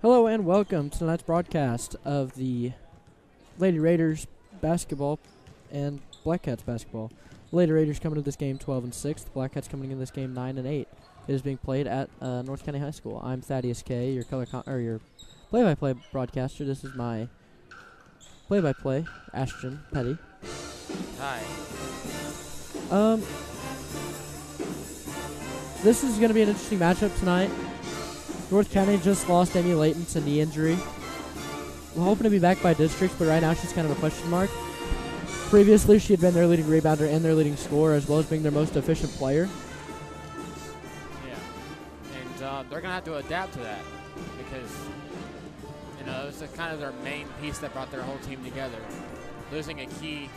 Hello and welcome to tonight's broadcast of the Lady Raiders basketball and Black Cats basketball. Lady Raiders coming to this game 12-6. The Black Cats coming in this game 9-8. It is being played at North County High School. I'm Thaddeus K, your your play-by-play broadcaster. This is my play-by-play, Ashton Petty. Hi. This is going to be an interesting matchup tonight. North County just lost Amy Layton to knee injury. We're hoping to be back by district, but right now she's kind of a question mark. Previously, she had been their leading rebounder and their leading scorer, as well as being their most efficient player. Yeah, and they're going to have to adapt to that because, it was kind of their main piece that brought their whole team together. Losing a key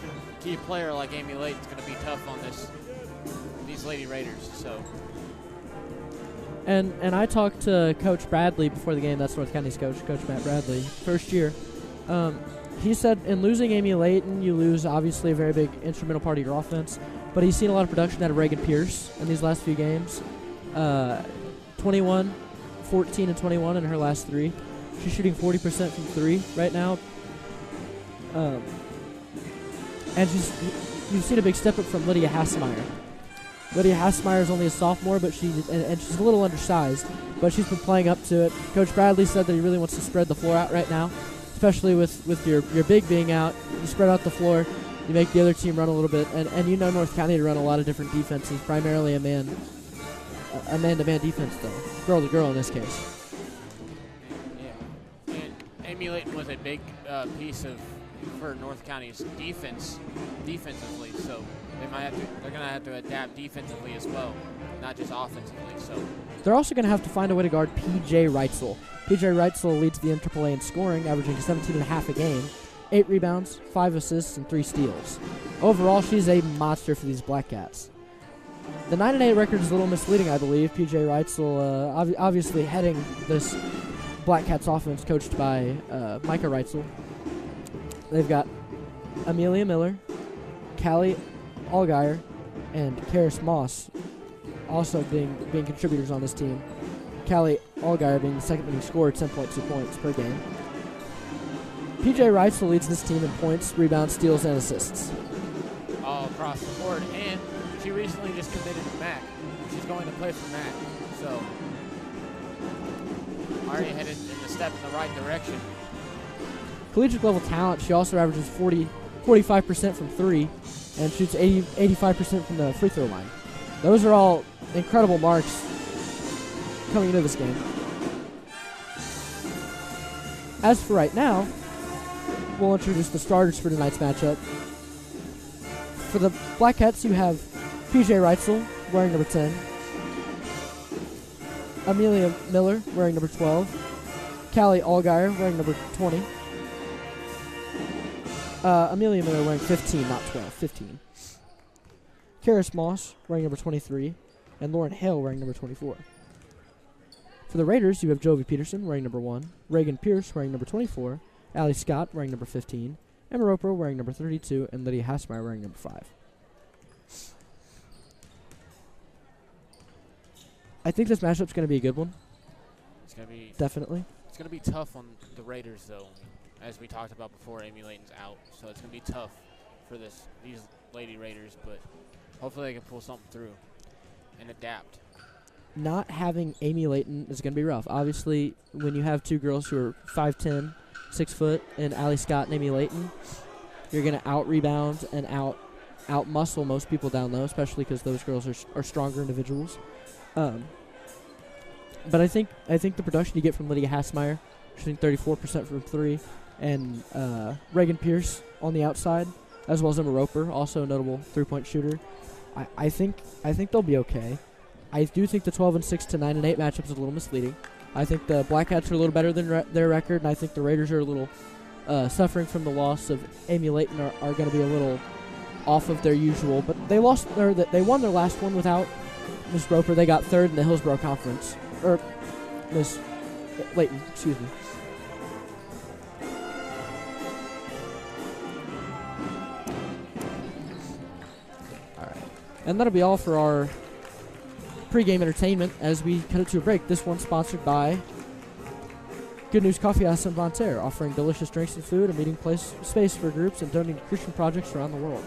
player like Amy Layton is going to be tough on these Lady Raiders. So. And I talked to Coach Bradley before the game. That's North County's coach, Coach Matt Bradley, first year. He said in losing Amy Layton, you lose obviously a very big instrumental part of your offense, but he's seen a lot of production out of Reagan Pierce in these last few games. 21, 14, and 21 in her last three. She's shooting 40% from three right now. And you've seen a big step up from Lydia Hassmeyer. Lydia Hassmeyer is only a sophomore, but she's a little undersized, but she's been playing up to it. Coach Bradley said that he really wants to spread the floor out right now, especially with your big being out. You spread out the floor, you make the other team run a little bit, and you know North County to run a lot of different defenses, primarily a man-to-man defense, though. Girl-to-girl in this case. Yeah, and Amy Layton was a big piece for North County's defensively, so they're gonna have to adapt defensively as well, not just offensively. So they're also gonna have to find a way to guard P.J. Reitzel. P.J. Reitzel leads the NAAA in scoring, averaging 17.5 a game, 8 rebounds, 5 assists, and 3 steals. Overall, she's a monster for these Black Cats. The 9-8 record is a little misleading, I believe. P.J. Reitzel obviously heading this Black Cats offense, coached by Micah Reitzel. They've got Amelia Miller, Callie Allgaier, and Karis Moss also being contributors on this team. Callie Allgaier being the second leading scorer, 10.2 points per game. P.J. Reitzel leads this team in points, rebounds, steals, and assists. All across the board, and she recently just committed to MAC. She's going to play for MAC, so already headed in the step in the right direction. Collegiate level talent, she also averages 45% from three and shoots 85% from the free throw line. Those are all incredible marks coming into this game. As for right now, we'll introduce the starters for tonight's matchup. For the Black Cats, you have P.J. Reitzel wearing number 10, Amelia Miller wearing number 12, Callie Allgaier wearing number 20, Amelia Miller wearing 15, not 12, 15. Karis Moss wearing number 23, and Lauren Hale wearing number 24. For the Raiders, you have Jovi Peterson wearing number 1, Reagan Pierce wearing number 24, Allie Scott wearing number 15, Emma Roper wearing number 32, and Lydia Hassmeyer wearing number 5. I think this matchup's going to be a good one. It's going to be definitely. It's going to be tough on the Raiders, though. As we talked about before, Amy Layton's out, so it's going to be tough for these Lady Raiders, but hopefully they can pull something through and adapt. Not having Amy Layton is going to be rough. Obviously, when you have two girls who are 5'10", 6 foot, and Allie Scott and Amy Layton, you're going to out-rebound and out-muscle most people down low, especially because those girls are stronger individuals. But I think the production you get from Lydia Hassmeyer, shooting 34% from three, and Reagan Pierce on the outside, as well as Emma Roper, also a notable three-point shooter. I think they'll be okay. I do think the 12-6 to 9-8 matchup is a little misleading. I think the Black Cats are a little better than their record, and I think the Raiders are a little suffering from the loss of Amy Layton are going to be a little off of their usual. But they won their last one without Miss Roper. They got third in the Hillsborough Conference, or Miss Layton, excuse me. And that'll be all for our pregame entertainment as we cut it to a break. This one's sponsored by Good News Coffee House in Bonne Terre, offering delicious drinks and food, a meeting place space for groups, and donating to Christian projects around the world.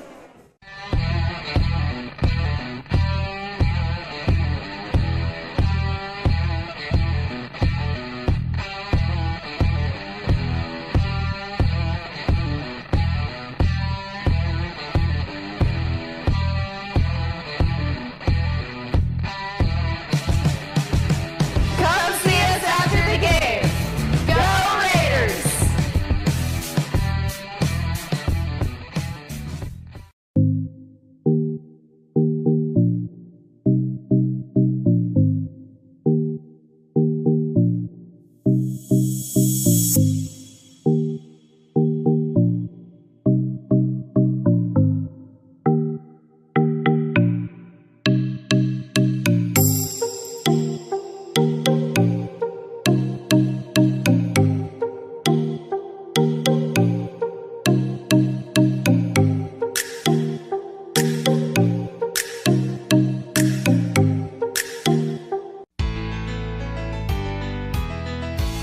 Come see us after the game. Go Raiders!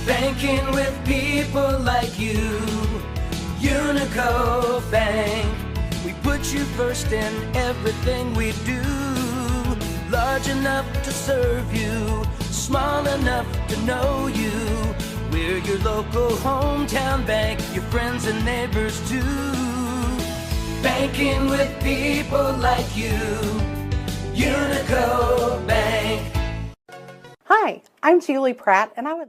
Banking with people like you, UniTec Bank. We put you first in everything we do. Large enough to serve you, small enough to know you. We're your local hometown bank, your friends and neighbors too. Banking with people like you, UniTec Bank. Hi, I'm Julie Pratt, and I would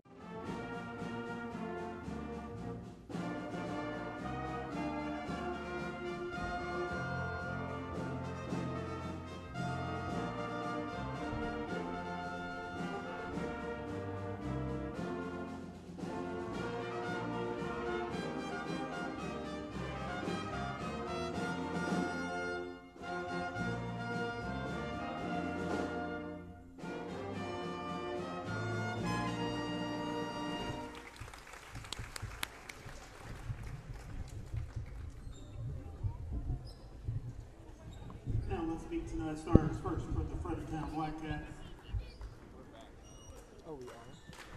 Now let's meet tonight's starters first for the Fredericktown Black Cats.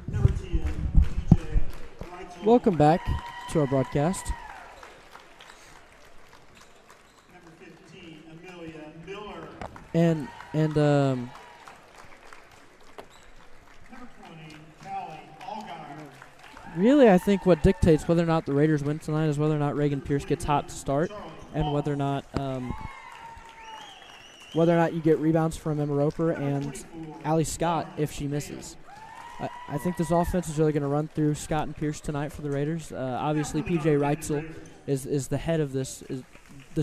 Number 10, PJ Wrightsell. Welcome back to our broadcast. Number 15, Amelia Miller. And Number 20, Callie Allgaier. really, I think what dictates whether or not the Raiders win tonight is whether or not Reagan Pierce gets hot to start, and whether or not you get rebounds from Emma Roper and Allie Scott if she misses. I think this offense is really going to run through Scott and Pierce tonight for the Raiders. Obviously, PJ Wrightsell is the head of this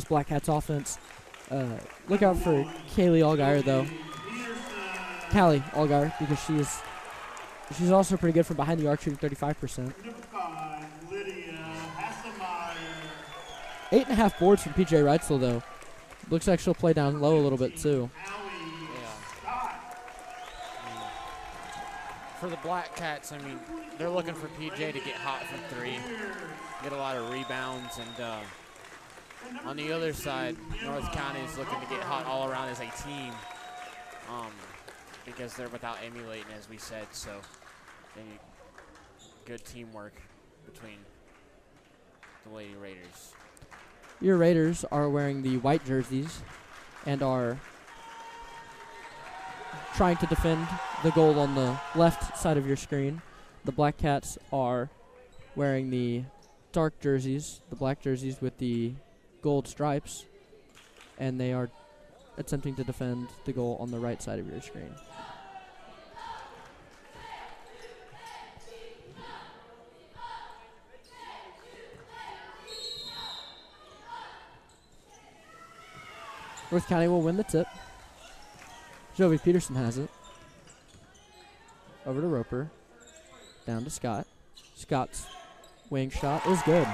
Black Cats offense. Look out for Callie Allgaier, though. Callie Allgaier, because she's also pretty good from behind the arc, shooting 35%. Number 5, Lydia Hasselmeyer. 8.5 boards from PJ Wrightsell, though. Looks like she'll play down low a little bit, too. For the Black Cats, I mean, they're looking for PJ to get hot from three, get a lot of rebounds, and on the other side, North County is looking to get hot all around as a team because they're without Amy Layton, as we said, so they need good teamwork between the Lady Raiders. Your Raiders are wearing the white jerseys and are trying to defend the goal on the left side of your screen. The Black Cats are wearing the dark jerseys, the black jerseys with the gold stripes, and they are attempting to defend the goal on the right side of your screen. North County will win the tip. Jovi Peterson has it. Over to Roper. Down to Scott. Scott's wing shot is good.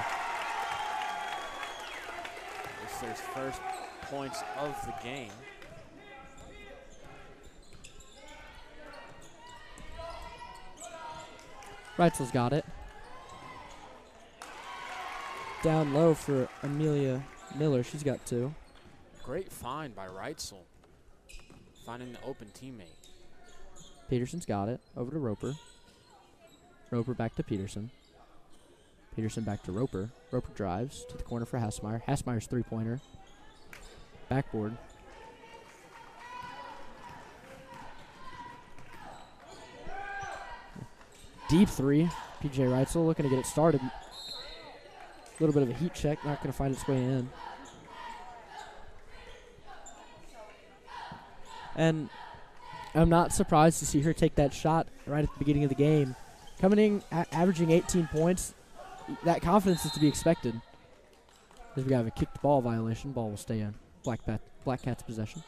It's their first points of the game. Wrightsell's got it. Down low for Amelia Miller. She's got two. Great find by Wrightsell, finding the open teammate. Peterson's got it. Over to Roper. Roper back to Peterson. Peterson back to Roper. Roper drives to the corner for Hassmeyer. Hassmeyer's three-pointer. Backboard. Deep three. PJ Reitzel looking to get it started. A little bit of a heat check. Not going to find its way in. And I'm not surprised to see her take that shot right at the beginning of the game. Coming in, averaging 18 points, that confidence is to be expected. As we have a kicked ball violation. Ball will stay in Black Cat's possession.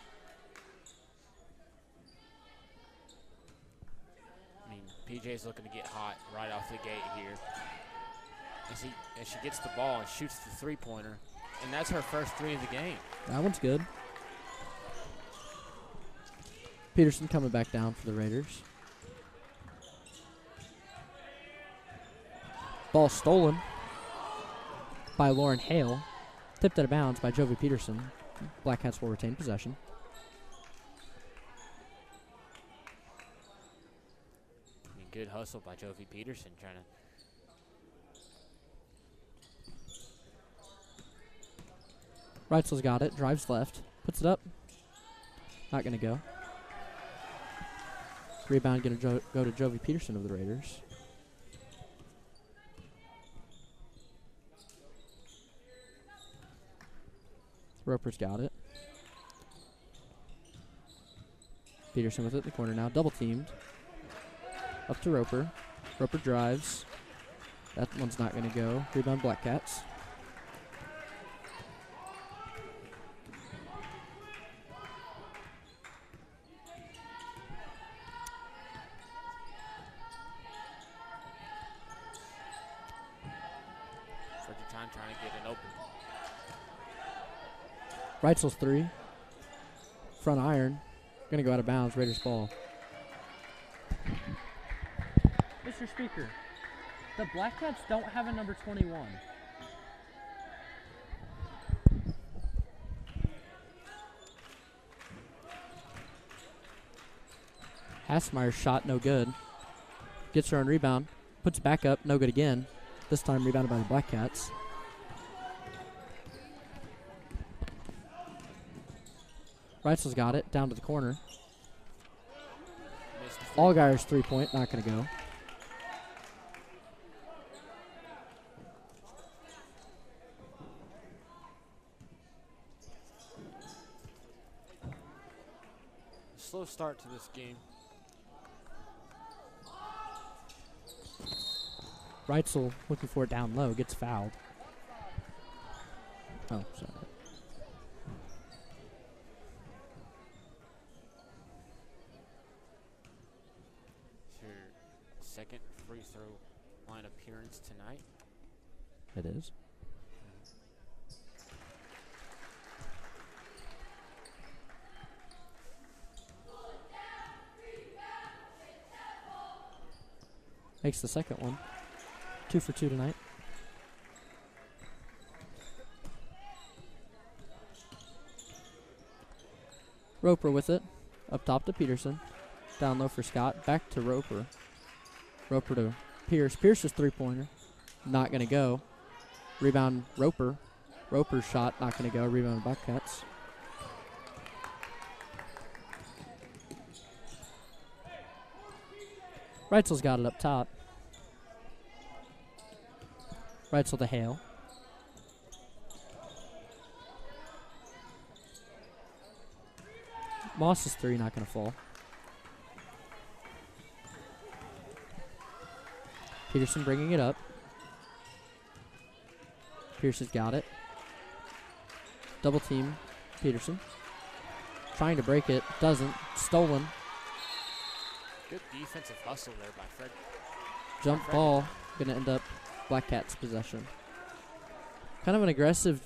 I mean, PJ's looking to get hot right off the gate here. As she gets the ball and shoots the three-pointer. And that's her first three of the game. That one's good. Peterson coming back down for the Raiders. Ball stolen by Lauren Hale. Tipped out of bounds by Jovi Peterson. Black Cats will retain possession. I mean, good hustle by Jovi Peterson trying to. Reitzel's got it. Drives left. Puts it up. Not going to go. Rebound going to go to Jovi Peterson of the Raiders. Roper's got it. Peterson with it in the corner now. Double teamed. Up to Roper. Roper drives. That one's not going to go. Rebound Black Cats. Fredericktown trying to get it open. Reitzel's three. Front iron. Going to go out of bounds. Raiders ball. Mr. Speaker, the Black Cats don't have a number 21. Hassmeyer's shot, no good. Gets her own rebound. Puts it back up, no good again. This time rebounded by the Black Cats. Reitzel's got it, down to the corner. Allgaier's three-point, not going to go. Slow start to this game. Reitzel looking for it down low, gets fouled. Oh, sorry. It's your second free throw line appearance tonight. It is. Makes the second one. 2 for 2 tonight. Roper with it. Up top to Peterson. Down low for Scott. Back to Roper. Roper to Pierce. Pierce's three-pointer. Not going to go. Rebound Roper. Roper's shot. Not going to go. Rebound Buckcats. Reitzel's got it up top. Reitzel to Hale. Moss's three not going to fall. Peterson bringing it up. Pierce has got it. Double team Peterson. Trying to break it. Doesn't. Stolen. Good defensive hustle there by Fred. Jump ball. Going to end up Black Cats' possession. Kind of an aggressive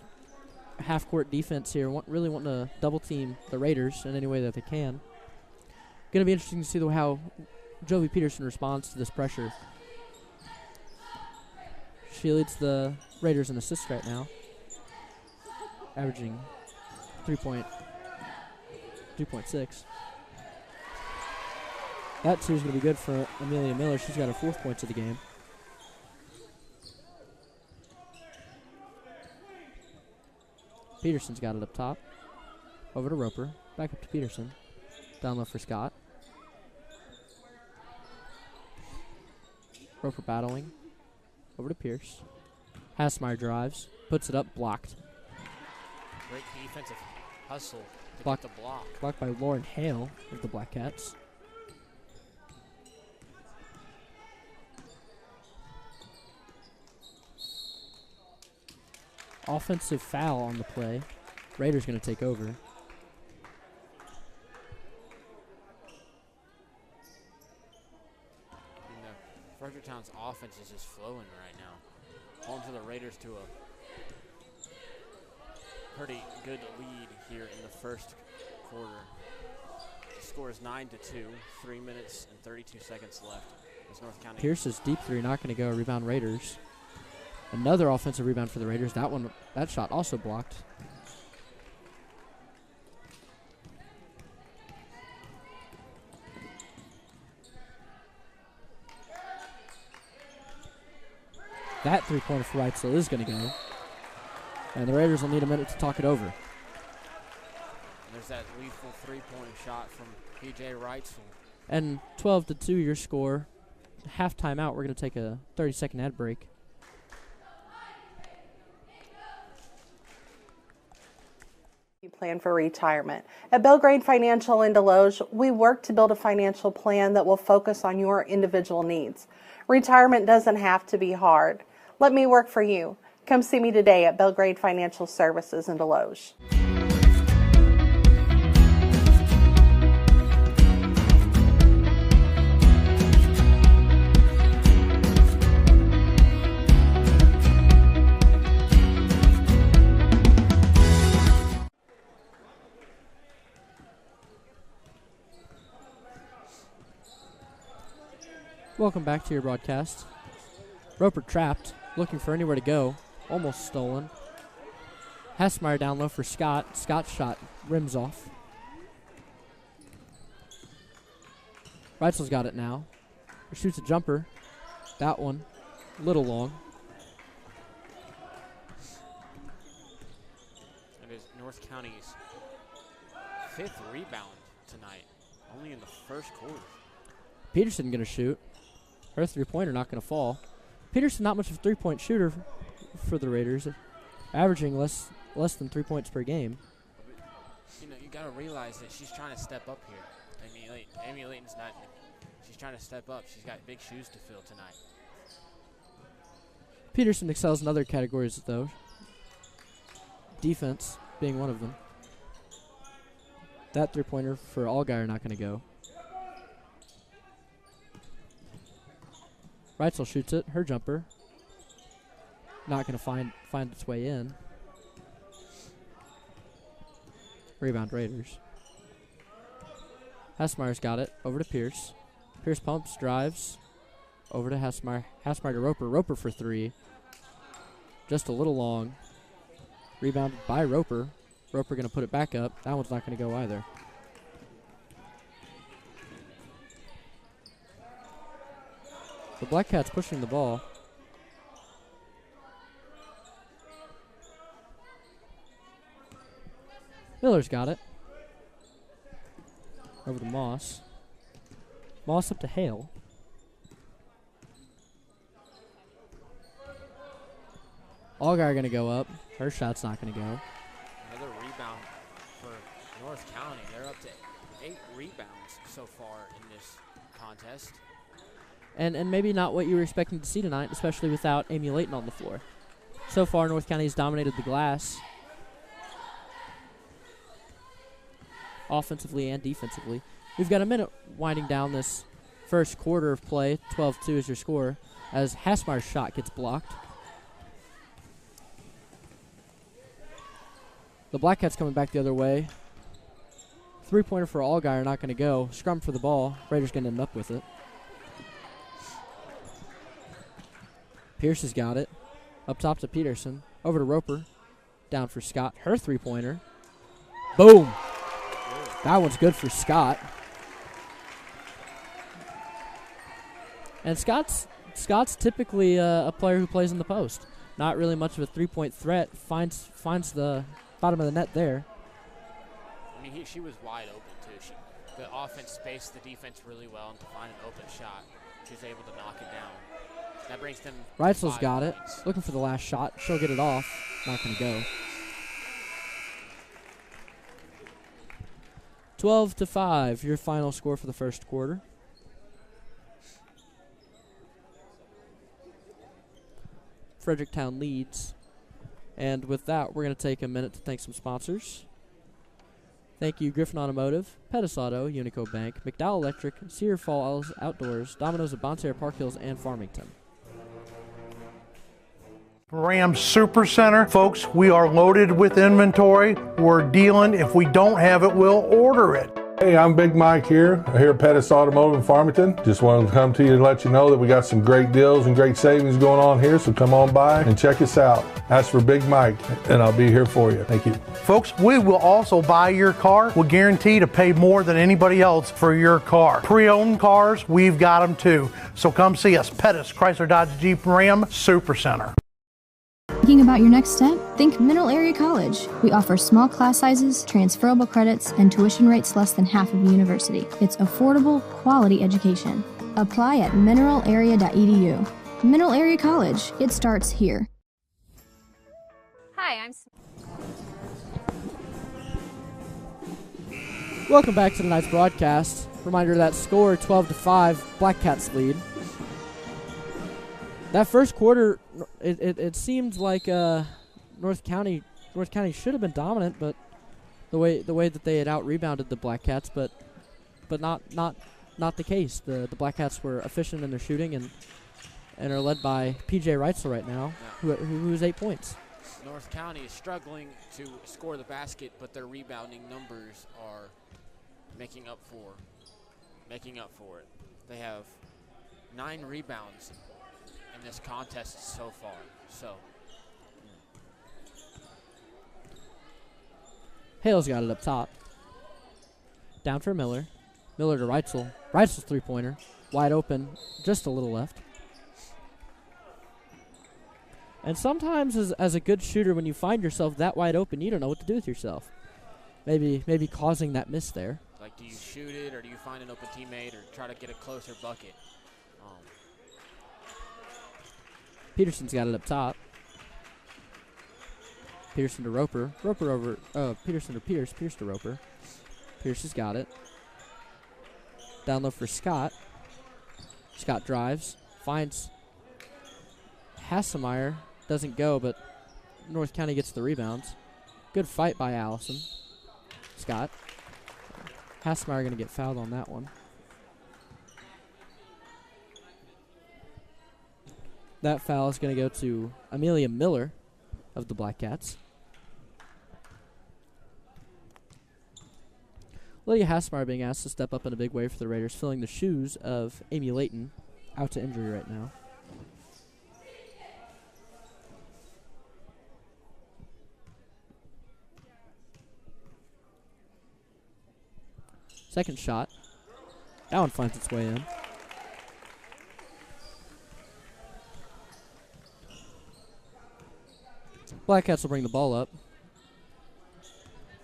half-court defense here. Really wanting to double-team the Raiders in any way that they can. Going to be interesting to see how Jovi Peterson responds to this pressure. She leads the Raiders in assists right now, averaging 3.6. That two is going to be good for Amelia Miller. She's got her 4th points of the game. Peterson's got it up top. Over to Roper. Back up to Peterson. Down low for Scott. Roper battling. Over to Pierce. Hassmeyer drives. Puts it up. Blocked. Great defensive hustle to Block. get the block. Blocked by Lauren Hale of the Black Cats. Offensive foul on the play. Raiders going to take over. And Fredericktown's offense is just flowing right now. Holding to the Raiders to a pretty good lead here in the first quarter. The score is 9-2, 3 minutes and 32 seconds left. As North County. Pierce's deep three not going to go. Rebound Raiders. Another offensive rebound for the Raiders. That shot also blocked. That 3-pointer for Wrightsville is going to go. And the Raiders will need a minute to talk it over. And there's that lethal 3-point shot from PJ Wrightsville. And 12-2 your score. Half timeout. We're going to take a 30-second ad break. Plan for retirement. At Belgrade Financial in Deloge, we work to build a financial plan that will focus on your individual needs. Retirement doesn't have to be hard. Let me work for you. Come see me today at Belgrade Financial Services in Deloge. Welcome back to your broadcast. Roper trapped, looking for anywhere to go. Almost stolen. Hassmeyer down low for Scott. Scott's shot rims off. Wrightsville's got it now. Shoots a jumper. That one, a little long. It is North County's 5th rebound tonight, only in the first quarter. Peterson going to shoot. Her 3-pointer not going to fall. Peterson not much of a 3-point shooter for the Raiders, averaging less than 3 points per game. You know, you got to realize that she's trying to step up here. Amy Layton's not. She's trying to step up. She's got big shoes to fill tonight. Peterson excels in other categories, though. Defense being one of them. That 3-pointer for Allgaier not going to go. Wrightsville shoots it. Her jumper. Not going to find its way in. Rebound Raiders. Hassmeyer's got it. Over to Pierce. Pierce pumps, drives. Over to Hassmeyer. Hassmeyer to Roper. Roper for 3. Just a little long. Rebounded by Roper. Roper going to put it back up. That one's not going to go either. The Black Cats pushing the ball. Miller's got it. Over to Moss. Moss up to Hale. Allgaier going to go up. Her shot's not going to go. Another rebound for North County. They're up to 8 rebounds so far in this contest. And maybe not what you were expecting to see tonight, especially without Amy Layton on the floor. So far, North County has dominated the glass. Offensively and defensively. We've got a minute winding down this first quarter of play. 12-2 is your score as Hassmeyer's shot gets blocked. The Black Cats coming back the other way. 3-pointer for Allgaier, not going to go. Scrum for the ball. Raiders going to end up with it. Pierce has got it. Up top to Peterson. Over to Roper. Down for Scott. Her 3-pointer. Boom. That one's good for Scott. And Scott's typically a player who plays in the post. Not really much of a three-point threat. Finds the bottom of the net there. I mean, she was wide open, too. The offense spaced the defense really well, and to find an open shot, she was able to knock it down. That brings them Reitzel's 5 got it. points. Looking for the last shot. She'll get it off. Not going to go. 12-5, your final score for the first quarter. Fredericktown leads. And with that, we're going to take a minute to thank some sponsors. Thank you, Griffin Automotive, Pettis Auto, Unico Bank, McDowell Electric, Cedar Falls Outdoors, Domino's at Bonne Terre, Park Hills, and Farmington. Ram Super Center. Folks, we are loaded with inventory. We're dealing. If we don't have it, we'll order it. Hey, I'm Big Mike here at Pettis Automotive in Farmington. Just wanted to come to you and let you know that we got some great deals and great savings going on here, so come on by and check us out. Ask for Big Mike, and I'll be here for you. Thank you. Folks, we will also buy your car. We'll guarantee to pay more than anybody else for your car. Pre-owned cars, we've got them too. So come see us, Pettis Chrysler Dodge Jeep Ram Super Center. Thinking about your next step? Think Mineral Area College. We offer small class sizes, transferable credits, and tuition rates less than half of a university. It's affordable, quality education. Apply at mineralarea.edu. Mineral Area College. It starts here. Hi, I'm Welcome back to tonight's broadcast. Reminder that score 12-5, Black Cats lead. That first quarter, it seemed like North County should have been dominant, but the way that they had out-rebounded the Black Cats, but not the case. The Black Cats were efficient in their shooting and are led by PJ Reitzel right now, who's 8 points. North County is struggling to score the basket, but their rebounding numbers are making up for it. They have 9 rebounds in this contest so far. So Hale's got it up top. Down for Miller. Miller to Reitzel. Reitzel's three-pointer. Wide open. Just a little left. And sometimes as a good shooter, when you find yourself that wide open, you don't know what to do with yourself. Maybe causing that miss there. Like, do you shoot it, or do you find an open teammate, or try to get a closer bucket? Peterson's got it up top. Peterson to Roper. Roper over. Peterson to Pierce. Pierce to Roper. Pierce has got it. Down low for Scott. Scott drives. Finds Hassemeyer. Doesn't go, but North County gets the rebounds. Good fight by Allison. Scott. Hassemeyer going to get fouled on that one. That foul is going to go to Amelia Miller of the Black Cats. Lydia Hassemeyer being asked to step up in a big way for the Raiders, filling the shoes of Amy Layton, out to injury right now. Second shot. That one finds its way in. Black Cats will bring the ball up.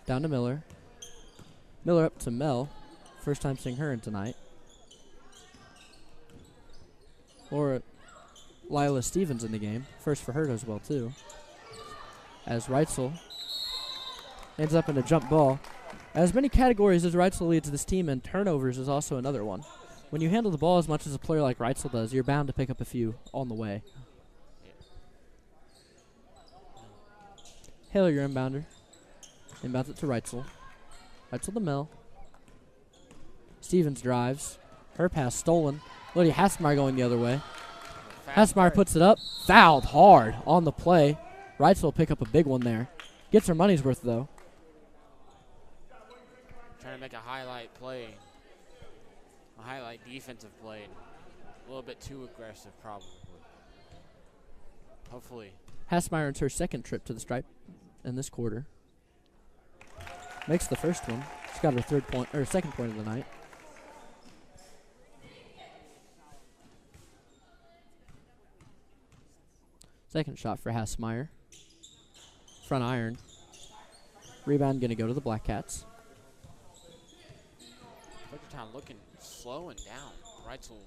Down to Miller. Miller up to Mel. First time seeing her in tonight. Or Lila Stevens in the game. First for her as well, too. As Reitzel ends up in a jump ball. As many categories as Reitzel leads this team, and turnovers is also another one. When you handle the ball as much as a player like Reitzel does, you're bound to pick up a few on the way. Hale, your inbounder. Inbounds it to Reitzel. Reitzel to Mel. Stevens drives. Her pass stolen. Lydia Hassemeyer going the other way. Hassemeyer puts it up. Fouled hard on the play. Reitzel will pick up a big one there. Gets her money's worth, though. Trying to make a highlight play. A highlight defensive play. A little bit too aggressive, probably. Hopefully. Hassemeyer earns her second trip to the stripe in this quarter. Makes the first one. She's got her second point of the night. Second shot for Hassmeyer. Front iron. Rebound going to go to the Black Cats. Fredericktown looking slow and down. Reitzel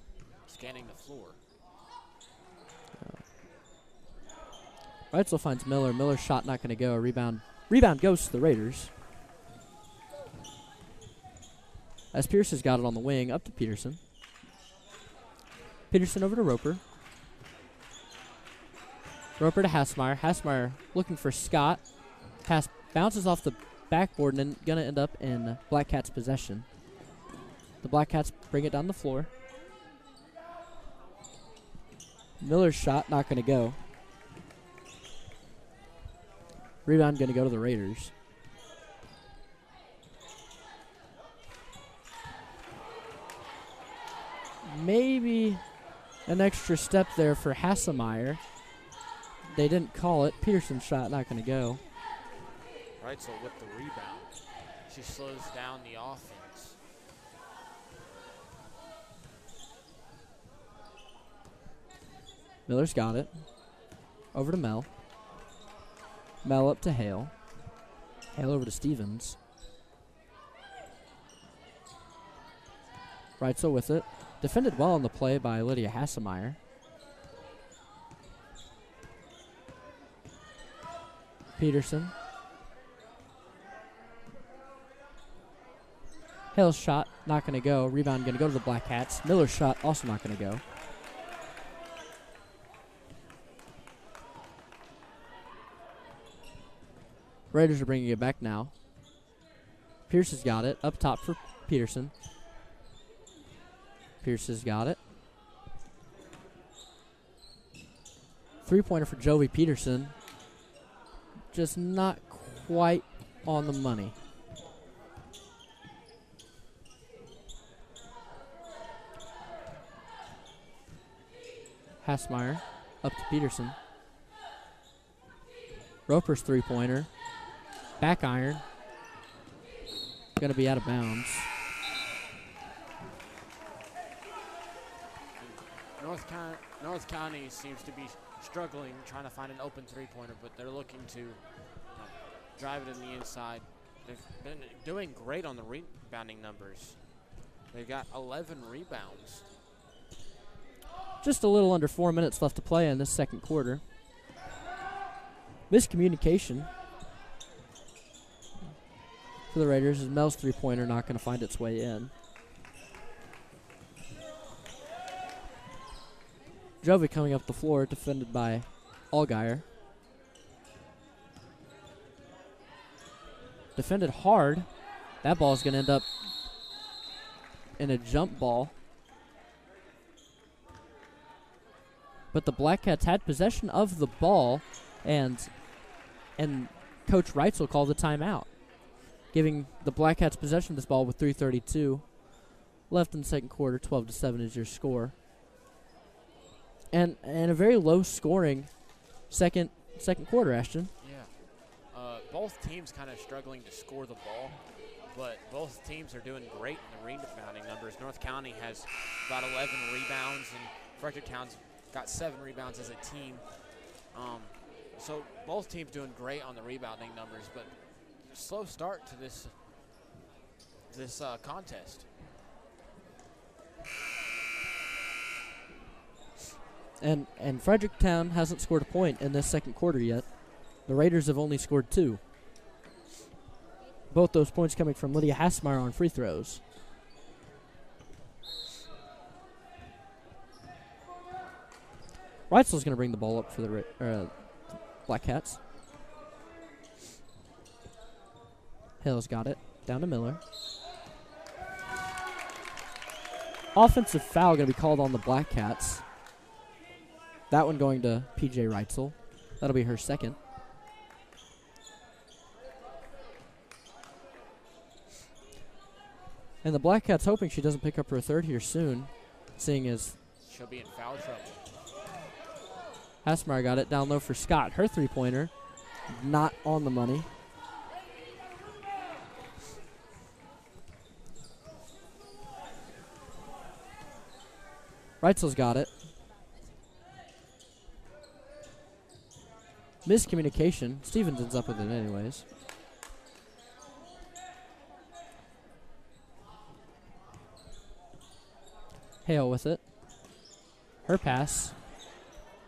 scanning the floor. Reitzel finds Miller. Miller's shot not going to go. Rebound goes to the Raiders. As Pierce has got it on the wing, up to Peterson. Peterson over to Roper. Roper to Hassmeyer. Hassmeyer looking for Scott. Pass bounces off the backboard and then going to end up in Black Cats' possession. The Black Cats bring it down the floor. Miller's shot not going to go. Rebound going to go to the Raiders. Maybe an extra step there for Hassmeyer. They didn't call it. Peterson's shot not going to go. Reitzel with the rebound. She slows down the offense. Miller's got it. Over to Mel. Mel up to Hale. Hale over to Stevens. Reitzel with it. Defended well on the play by Lydia Hassmeyer. Peterson. Hale's shot not going to go. Rebound going to go to the Black Cats. Miller's shot also not going to go. Raiders are bringing it back now. Pierce has got it. Up top for Peterson. Pierce has got it. Three-pointer for Jovi Peterson. Just not quite on the money. Hassmeyer up to Peterson. Roper's three-pointer. Back iron. Going to be out of bounds. North County seems to be struggling, trying to find an open three-pointer, but they're looking to drive it in the inside. They've been doing great on the rebounding numbers. They've got 11 rebounds. Just a little under 4 minutes left to play in this second quarter. Miscommunication for the Raiders as Mel's three-pointer not going to find its way in. Jovi coming up the floor, defended by Allgaier. Defended hard. That ball is going to end up in a jump ball. But the Black Cats had possession of the ball, and Coach Reitzel called the timeout, giving the Black Cats possession of this ball with 3:32 left in the second quarter. 12-7 is your score. And a very low-scoring second quarter, Ashton. Yeah. Both teams kind of struggling to score the ball, but both teams are doing great in the rebounding numbers. North County has about 11 rebounds, and Fredericktown's got 7 rebounds as a team. So both teams doing great on the rebounding numbers, but slow start to this contest. And Fredericktown hasn't scored a point in this second quarter yet. The Raiders have only scored 2. Both those points coming from Lydia Hassmeyer on free throws. Reitzel's going to bring the ball up for the Black Cats. Hill's got it. Down to Miller. Offensive foul going to be called on the Black Cats. That one going to P.J. Reitzel. That'll be her second. And the Black Cats hoping she doesn't pick up her third here soon, seeing as she'll be in foul trouble. Hassmeyer got it down low for Scott. Her three-pointer, not on the money. Reitzel's got it. Miscommunication. Stevens ends up with it anyways. Hale with it. Her pass.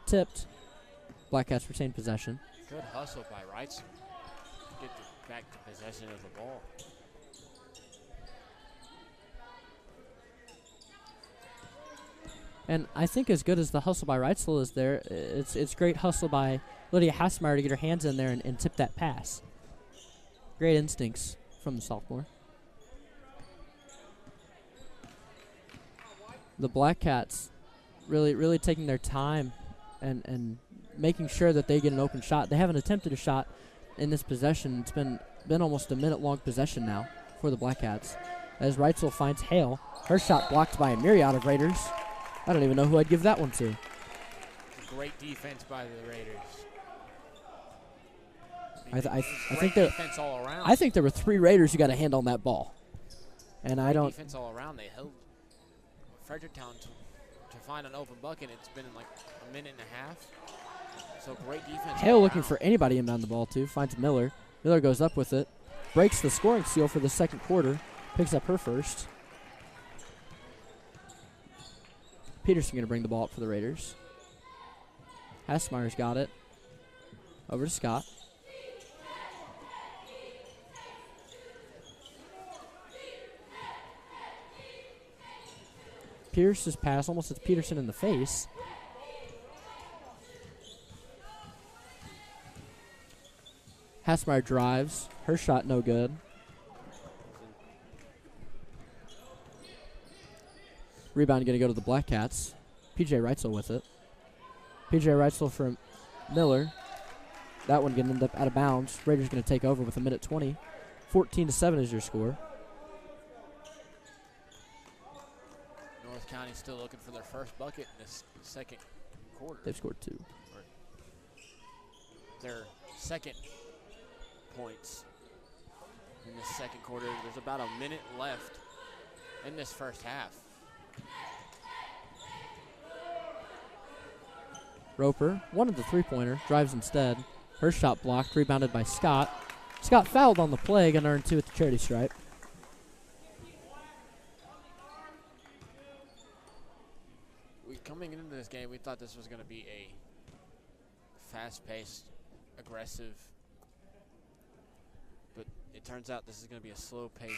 Tipped. Black Cats retain possession. Good hustle by Wrights. Get back to possession of the ball. And I think as good as the hustle by Reitzel is there, it's great hustle by Lydia Hassmeyer to get her hands in there and tip that pass. Great instincts from the sophomore. The Black Cats really taking their time and making sure that they get an open shot. They haven't attempted a shot in this possession. It's been almost a minute-long possession now for the Black Cats. As Reitzel finds Hale. Her shot blocked by a myriad of Raiders. I don't even know who I'd give that one to. Great defense by the Raiders. I think defense all around. I think there were 3 Raiders who got a hand on that ball, and I don't. Defense all around. They held Fredericktown to find an open bucket. It's been like a minute and a half. So great defense. Hale looking for anybody inbound the ball too. Finds Miller. Miller goes up with it, breaks the scoring seal for the second quarter, picks up her first. Peterson going to bring the ball up for the Raiders. Hassmeyer's got it. Over to Scott. Pierce's pass almost hits Peterson in the face. Hassmeyer drives. Her shot no good. Rebound going to go to the Black Cats. P.J. Reitzel with it. P.J. Reitzel from Miller. That one going to end up out of bounds. Raiders going to take over with a minute 20. 14-7 is your score. North County still looking for their first bucket in this second quarter. They've scored 2. Their second points in this second quarter. There's about a minute left in this first half. Roper wanted the three-pointer, drives instead. Her shot blocked, rebounded by Scott. Scott fouled on the play, going to earn 2 at the charity stripe. Coming into this game, we thought this was going to be a fast-paced, aggressive, but it turns out this is going to be a slow-paced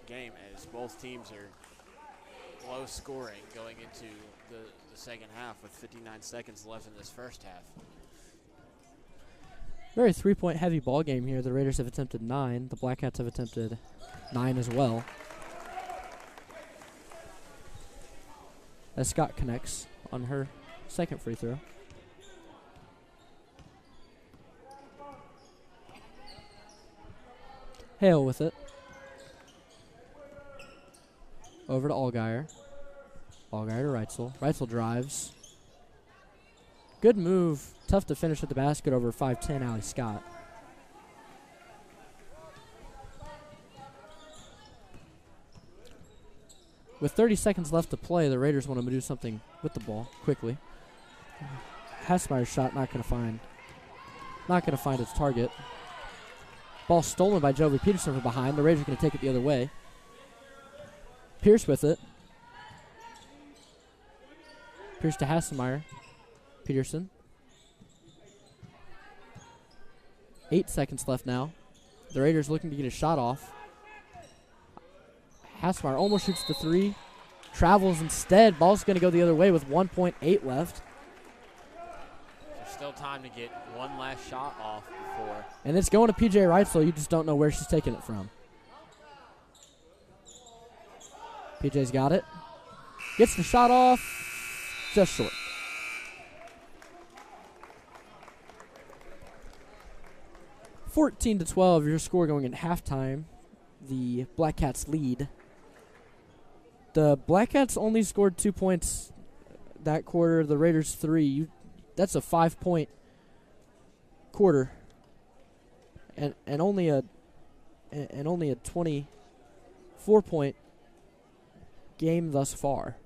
game as both teams are low scoring going into the second half with 59 seconds left in this first half. Very three-point heavy ball game here. The Raiders have attempted 9. The Black Cats have attempted 9 as well. As Scott connects on her second free throw. Hale with it. Over to Allgaier. Allgaier to Reitzel. Reitzel drives. Good move. Tough to finish at the basket over 5'10" Allie Scott. With 30 seconds left to play, the Raiders want to do something with the ball quickly. Hassmeyer's shot not going to find its target. Ball stolen by Jovi Peterson from behind. The Raiders are going to take it the other way. Pierce with it. Pierce to Hassmeyer. Peterson. 8 seconds left now. The Raiders looking to get a shot off. Hassmeyer almost shoots the 3. Travels instead. Ball's going to go the other way with 1.8 left. There's still time to get one last shot off before. And it's going to P.J. Reitzel. You just don't know where she's taking it from. P.J.'s got it. Gets the shot off. Just short. (14-12), your score going at halftime. The Black Cats lead. The Black Cats only scored 2 points that quarter. The Raiders 3. That's a 5-point quarter, and only a 24-point game thus far.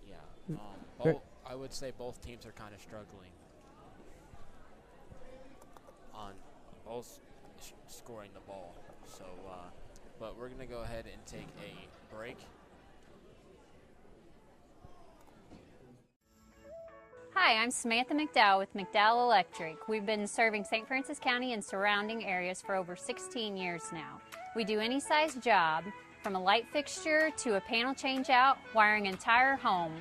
Yeah, I would say both teams are kind of struggling both scoring the ball. So, but we're going to go ahead and take a break. Hi, I'm Samantha McDowell with McDowell Electric. We've been serving St. Francis County and surrounding areas for over 16 years now. We do any size job, from a light fixture to a panel change out, wiring an entire home,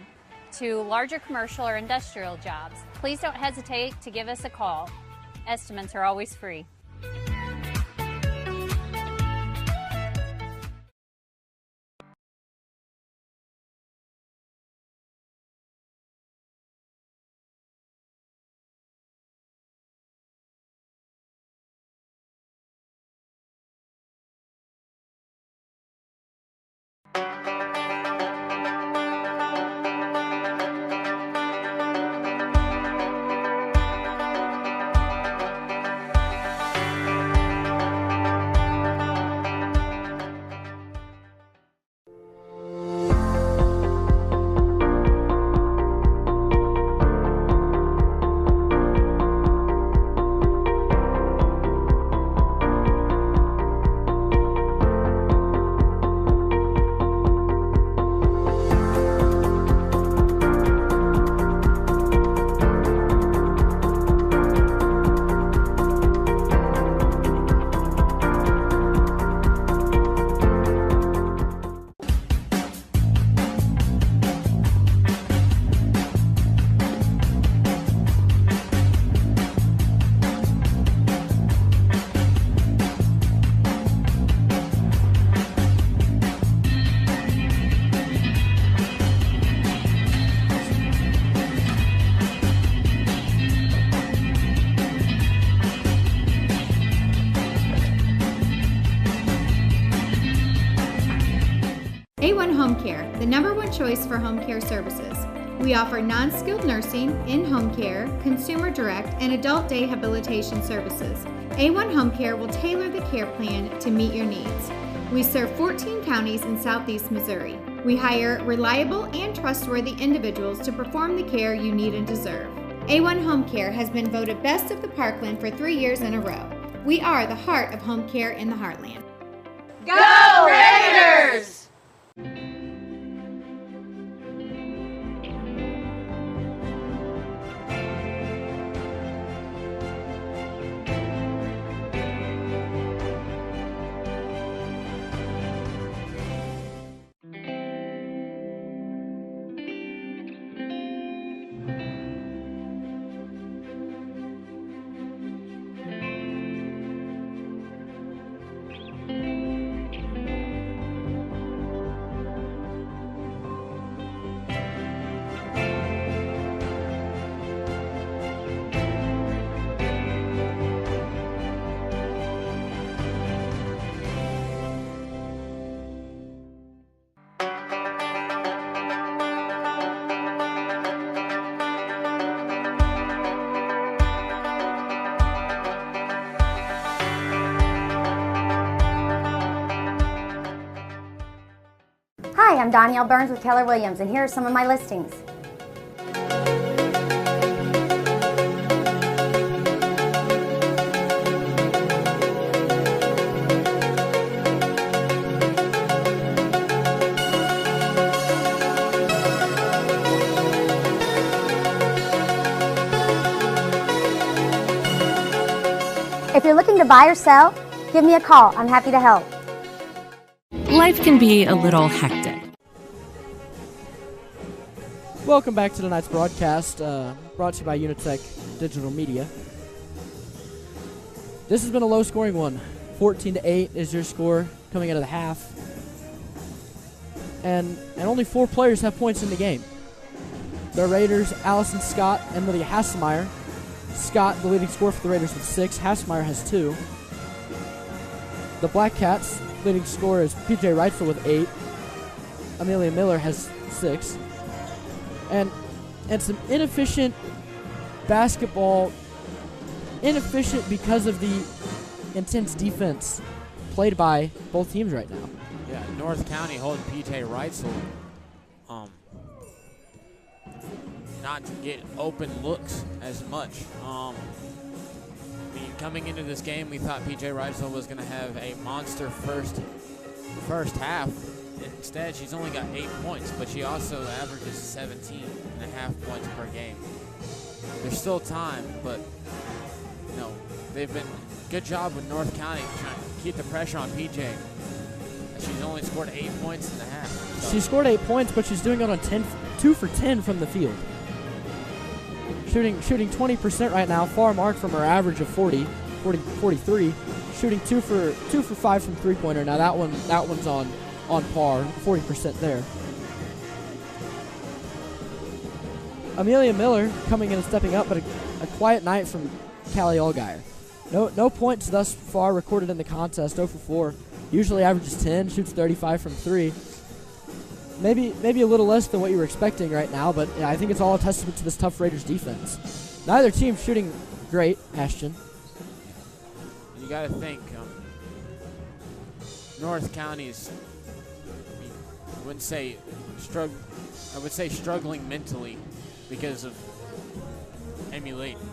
to larger commercial or industrial jobs. Please don't hesitate to give us a call. Estimates are always free. A1 Home Care, the #1 choice for home care services. We offer non-skilled nursing, in-home care, consumer direct, and adult day habilitation services. A1 Home Care will tailor the care plan to meet your needs. We serve 14 counties in southeast Missouri. We hire reliable and trustworthy individuals to perform the care you need and deserve. A1 Home Care has been voted Best of the Parkland for 3 years in a row. We are the heart of home care in the heartland. Go Raiders! Hi, I'm Danielle Burns with Keller Williams, and here are some of my listings. If you're looking to buy or sell, give me a call. I'm happy to help. Life can be a little hectic. Welcome back to tonight's broadcast, brought to you by UniTec Digital Media. This has been a low-scoring one. 14-8 is your score coming out of the half. And only 4 players have points in the game. The Raiders, Allison Scott and Lydia Hasselmeyer. Scott, the leading scorer for the Raiders, with 6. Hasselmeyer has 2. The Black Cats, leading scorer is PJ Reitzel with 8. Amelia Miller has 6. And some inefficient basketball, inefficient because of the intense defense played by both teams right now. Yeah, North County holding PJ Reitzel not to get open looks as much. I mean, coming into this game, we thought PJ Reitzel was going to have a monster first half. Instead, she's only got 8 points, but she also averages 17.5 points per game. There's still time, but you know, they've been good job with North County trying to keep the pressure on PJ. She's only scored 8 points in the half. So. She scored 8 points, but she's doing it on 2 for 10 from the field. Shooting 20% right now, far mark from her average of 43. Shooting 2 for 5 from three-pointer. Now that one's on par, 40% there. Amelia Miller coming in and stepping up, but a quiet night from Callie Allgaier. No points thus far recorded in the contest. 0 for 4. Usually averages 10, shoots 35 from 3. Maybe a little less than what you were expecting right now, but I think it's all a testament to this tough Raiders defense. Neither team shooting great, Ashton. You got to think North County's, I would say struggling mentally because of Amy Layton.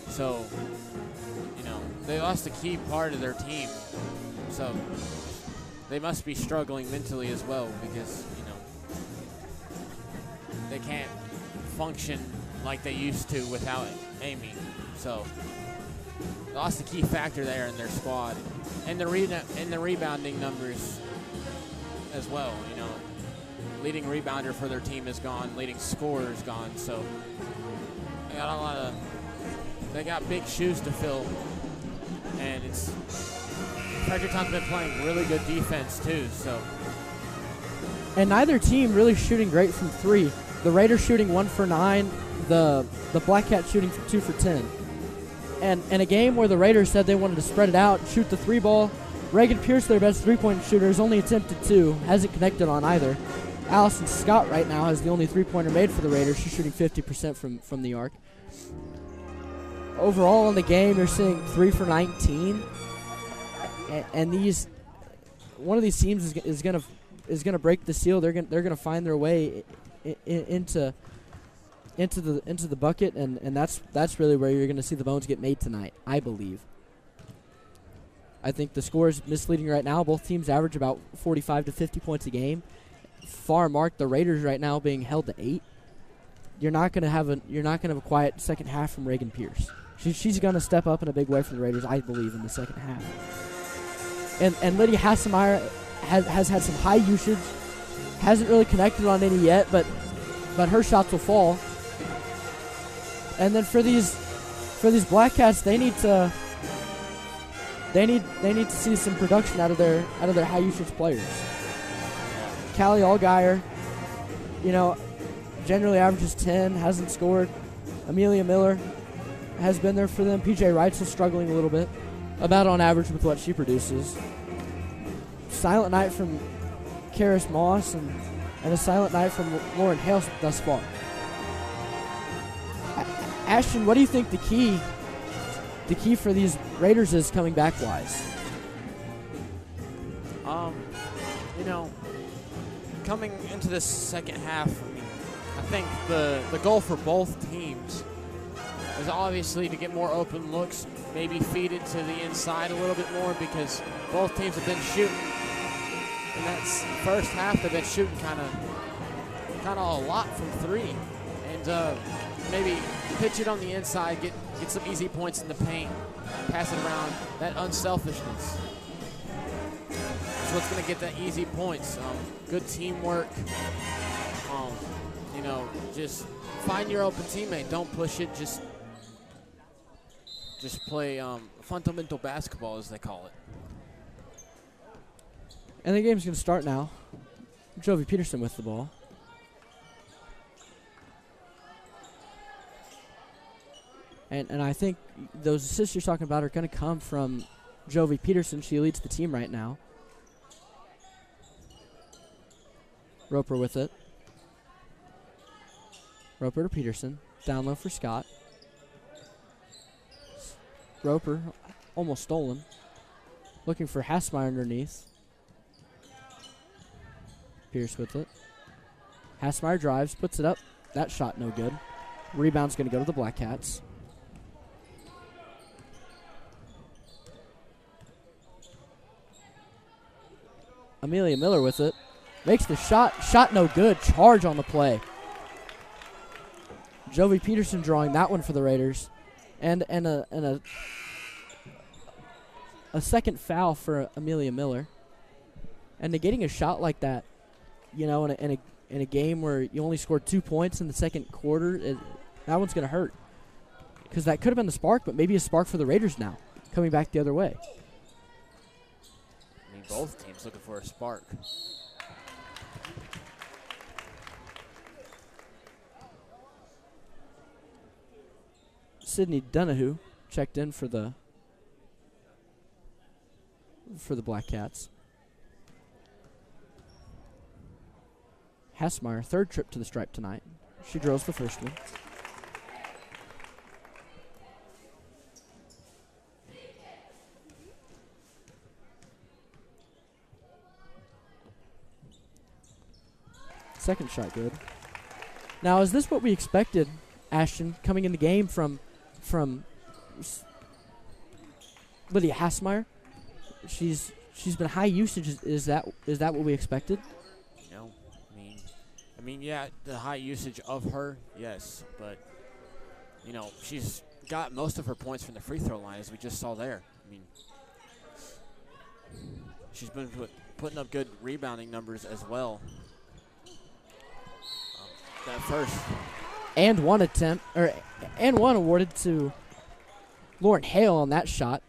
So, you know, they lost a key part of their team. So they must be struggling mentally as well because, you know, they can't function like they used to without Amy. So lost a key factor there in their squad. And the rebounding numbers as well, you know. Leading rebounder for their team is gone. Leading scorer is gone. So they got big shoes to fill. And Fredericktown's been playing really good defense too, so. And neither team really shooting great from 3. The Raiders shooting 1 for 9, the Black Cats shooting 2 for 10. And in a game where the Raiders said they wanted to spread it out, shoot the 3 ball, Reagan Pierce, their best 3-point shooter, has only attempted 2, hasn't connected on either. Allison Scott right now has the only 3-pointer made for the Raiders. She's shooting 50% from the arc. Overall in the game, you're seeing 3 for 19. And one of these teams is gonna break the seal. They're gonna find their way into the bucket, and that's really where you're gonna see the bones get made tonight, I believe. I think the score is misleading right now. Both teams average about 45 to 50 points a game. Far mark the Raiders right now being held to 8. You're not gonna have a quiet second half from Reagan Pierce. She's gonna step up in a big way for the Raiders, I believe, in the second half. And Lydia Hassemeyer has had some high usage, hasn't really connected on any yet, but her shots will fall. And then for these Black Cats, they need to see some production out of their high usage players. Callie Allgaier, you know, generally averages 10, hasn't scored. Amelia Miller has been there for them. PJ Reitzel struggling a little bit, about on average with what she produces. Silent night from Karis Moss and a silent night from Lauren Hale thus far. Ashton, what do you think the key for these Raiders is coming back wise? You know, coming into this second half, I think the goal for both teams is obviously to get more open looks, maybe feed it to the inside a little bit more, because both teams have been shooting. In that first half, they've been shooting kind of a lot from 3, and maybe pitch it on the inside, get some easy points in the paint, pass it around. That unselfishness is what's going to get that easy points. Good teamwork. You know, just find your open teammate. Don't push it. Just play fundamental basketball, as they call it. And the game's going to start now. Jovi Peterson with the ball. And I think those assists you're talking about are going to come from Jovi Peterson. She leads the team right now. Roper with it. Roper to Peterson. Down low for Scott. Roper almost stolen. Looking for Hassemeyer underneath. Pierce with it. Hassemeyer drives, puts it up. That shot no good. Rebound's going to go to the Black Cats. Amelia Miller with it. Makes the shot. Shot no good. Charge on the play. Jovi Peterson drawing that one for the Raiders. And a second foul for Amelia Miller. And negating a shot like that, you know, in a game where you only scored 2 points in the second quarter, that one's going to hurt. Because that could have been the spark, but maybe a spark for the Raiders now, coming back the other way. I mean, both teams looking for a spark. Sydney Donahue checked in for the Black Cats. Hassmeyer, third trip to the stripe tonight. She drills the first one. Second shot good. Now, is this what we expected, Ashton, coming in the game from Lydia Hassmeyer? She's been high usage. Is that what we expected? No, I mean, yeah, the high usage of her, yes, but you know, she's got most of her points from the free throw line, as we just saw there. I mean, she's been putting up good rebounding numbers as well. That first. And one awarded to Lauren Hale on that shot.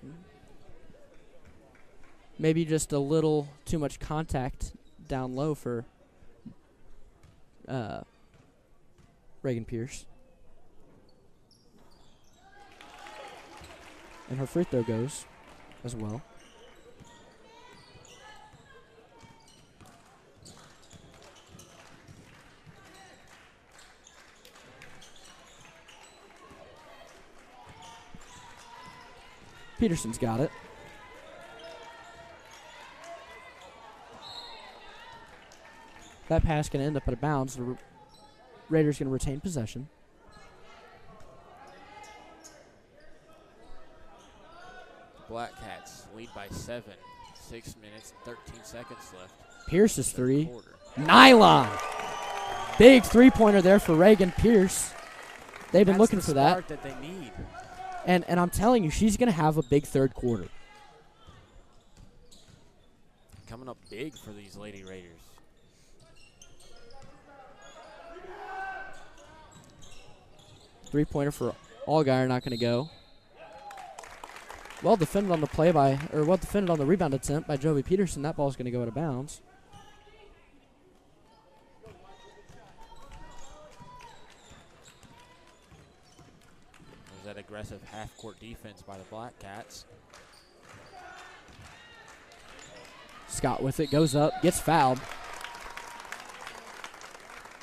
Maybe just a little too much contact down low for Reagan Pierce. And her free throw goes as well. Peterson's got it. That pass going to end up out of bounds. The Raiders going to retain possession. Black Cats lead by 7. 6 minutes and 13 seconds left. Pierce's three. Nylon. Big three-pointer there for Reagan Pierce. They've been looking for that. That's the spark that they need. And I'm telling you, she's going to have a big third quarter. Coming up big for these Lady Raiders. Three-pointer for Allgaier, not going to go. Well defended on the well defended on the rebound attempt by Jovi Peterson. That ball's going to go out of bounds. There's that aggressive half-court defense by the Black Cats. Scott with it, goes up, gets fouled.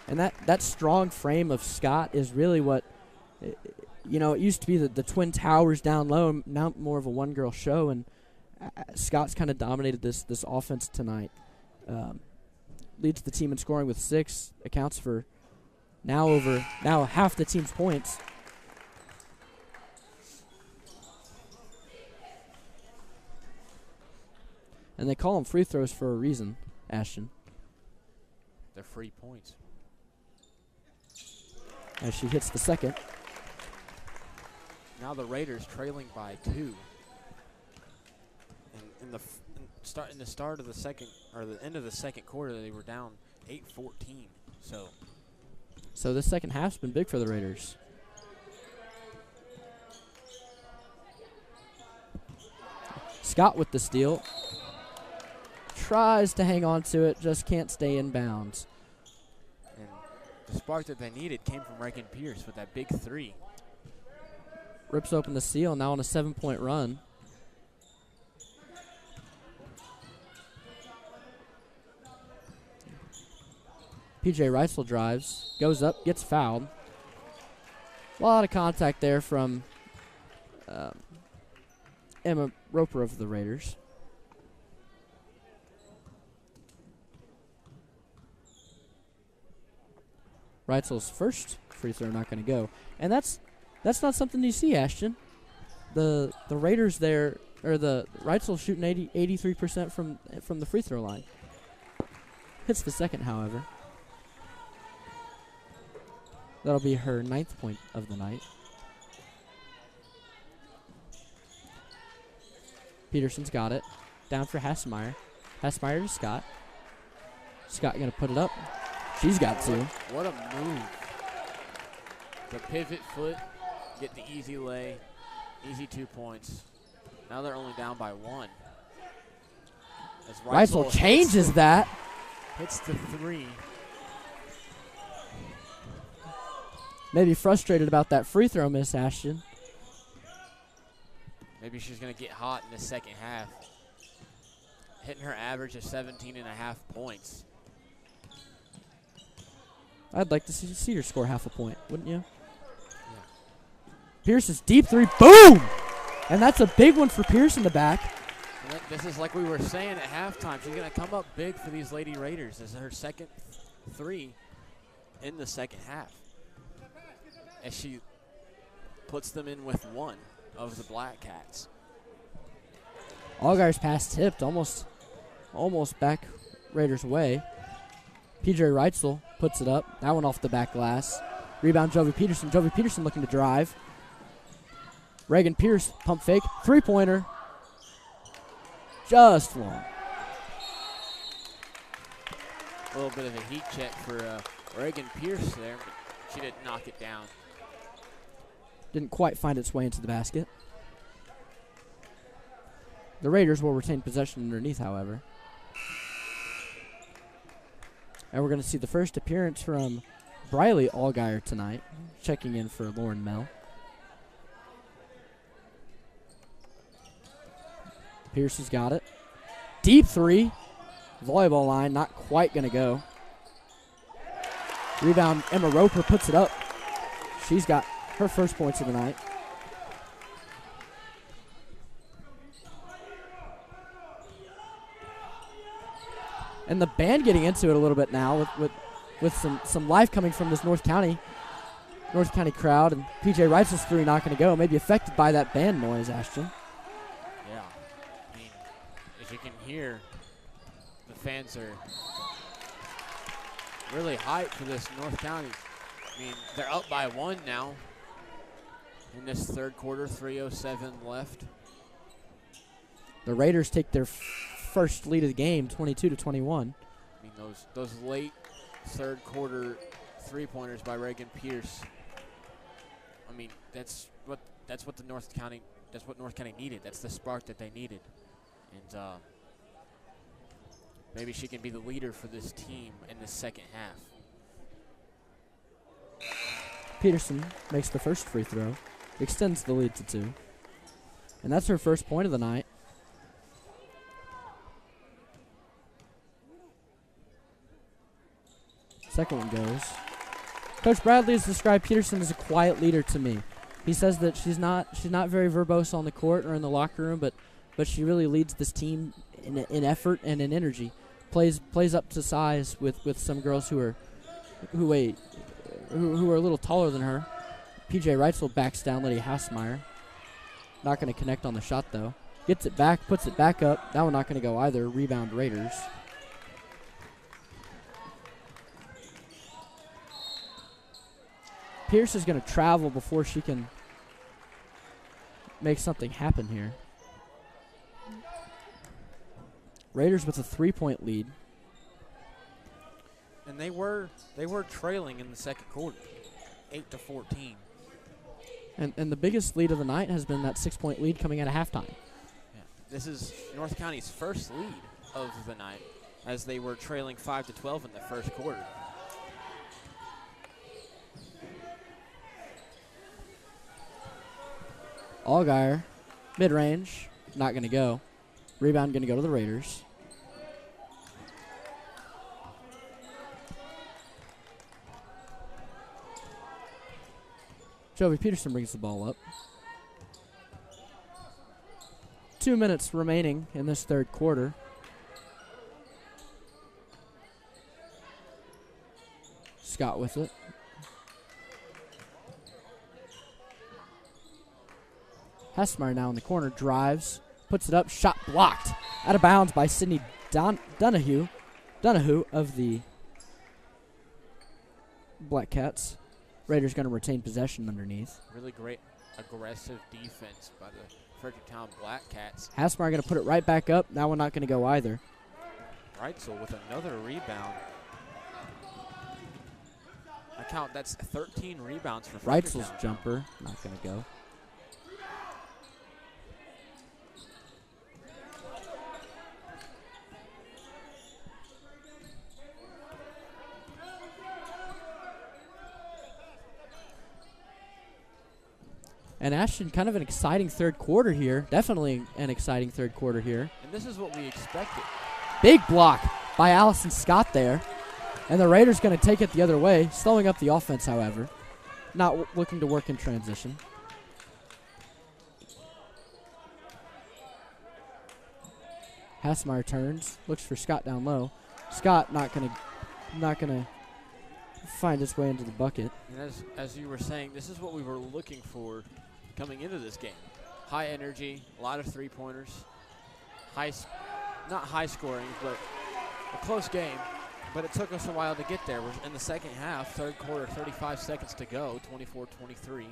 And that strong frame of Scott is really what, you know, it used to be the Twin Towers down low, now more of a one-girl show, and Scott's kind of dominated this offense tonight. Leads the team in scoring with 6, accounts for now half the team's points. And they call them free throws for a reason, Ashton. They're free points. As she hits the second. Now the Raiders trailing by 2. And in the start of the second, or the end of the second quarter, they were down 8-14. So this second half's been big for the Raiders. Scott with the steal. Tries to hang on to it, just can't stay in bounds. And the spark that they needed came from Reagan Pierce with that big 3. Rips open the seal, now on a 7-point run. PJ Reitzel drives, goes up, gets fouled. A lot of contact there from Emma Roper of the Raiders. Reitzel's first free throw not going to go. And that's not something you see, Ashton. The Raiders there, or the Reitzel shooting 83% from the free throw line. Hits the second, however. That'll be her 9th point of the night. Peterson's got it. Down for Hassmeyer. Hassmeyer to Scott. Scott going to put it up. She's got to. What a move. The pivot foot, get the easy lay, easy 2 points. Now they're only down by 1. As Reitzel changes that. Hits the 3. Maybe frustrated about that free throw miss, Ashton. Maybe she's going to get hot in the second half. Hitting her average of 17.5 points. I'd like to see her score half a point, wouldn't you? Yeah. Pierce's deep 3, boom! And that's a big one for Pierce in the back. And this is like we were saying at halftime. She's going to come up big for these Lady Raiders. This is her second 3 in the second half. As she puts them in with 1 of the Black Cats. Allgaier's pass tipped, almost back Raiders' way. PJ Reitzel puts it up. That one off the back glass. Rebound, Jovi Peterson. Jovi Peterson looking to drive. Reagan Pierce, pump fake. 3-pointer. Just long. A little bit of a heat check for Reagan Pierce there, but she didn't knock it down. Didn't quite find its way into the basket. The Raiders will retain possession underneath, however. And we're going to see the first appearance from Briley Allgaier tonight, checking in for Lauren Mell. Pierce has got it. Deep 3. Volleyball line, not quite going to go. Rebound, Emma Roper puts it up. She's got her first points of the night. And the band getting into it a little bit now with some life coming from this North County crowd. And PJ Reitzel's 3 not going to go. Maybe affected by that band noise, Ashton. Yeah. I mean, as you can hear, the fans are really hyped for this North County. I mean, they're up by 1 now in this third quarter, 3:07 left. The Raiders take their first lead of the game, 22-21. I mean, those late third quarter 3-pointers by Reagan Pierce. I mean, that's what North County needed. That's the spark that they needed, and maybe she can be the leader for this team in the second half. Peterson makes the first free throw, extends the lead to 2, and that's her first point of the night. Second one goes. Coach Bradley has described Peterson as a quiet leader to me. He says that she's not very verbose on the court or in the locker room, but she really leads this team in effort and in energy. Plays up to size with some girls who are a little taller than her. PJ Reitzel backs down Lydia Hassmeyer. Not going to connect on the shot though. Gets it back, puts it back up. That one not going to go either. Rebound Raiders. Pierce is going to travel before she can make something happen here. Raiders with a 3-point lead. And they were trailing in the second quarter, 8-14. And the biggest lead of the night has been that 6-point lead coming out of halftime. Yeah. This is North County's first lead of the night, as they were trailing 5-12 in the first quarter. Allgaier, mid-range, not going to go. Rebound going to go to the Raiders. Jovi Peterson brings the ball up. 2 minutes remaining in this third quarter. Scott with it. Hessmeyer now in the corner, drives, puts it up, shot blocked. Out of bounds by Sydney Donahue of the Black Cats. Raiders going to retain possession underneath. Really great aggressive defense by the Fredericktown Black Cats. Hessmeyer going to put it right back up. That one not going to go either. Reitzel with another rebound. I count that's 13 rebounds for Fredericktown. Reitzel's jumper not going to go. And Ashton, kind of an exciting third quarter here. Definitely an exciting third quarter here. And this is what we expected. Big block by Allison Scott there. And the Raiders going to take it the other way, slowing up the offense, however. Not looking to work in transition. Hassmeyer turns, looks for Scott down low. Scott not gonna find his way into the bucket. And as you were saying, this is what we were looking for coming into this game. High energy, a lot of three-pointers, not high scoring, but a close game. But it took us a while to get there. We're in the second half, third quarter, 35 seconds to go, 24-23.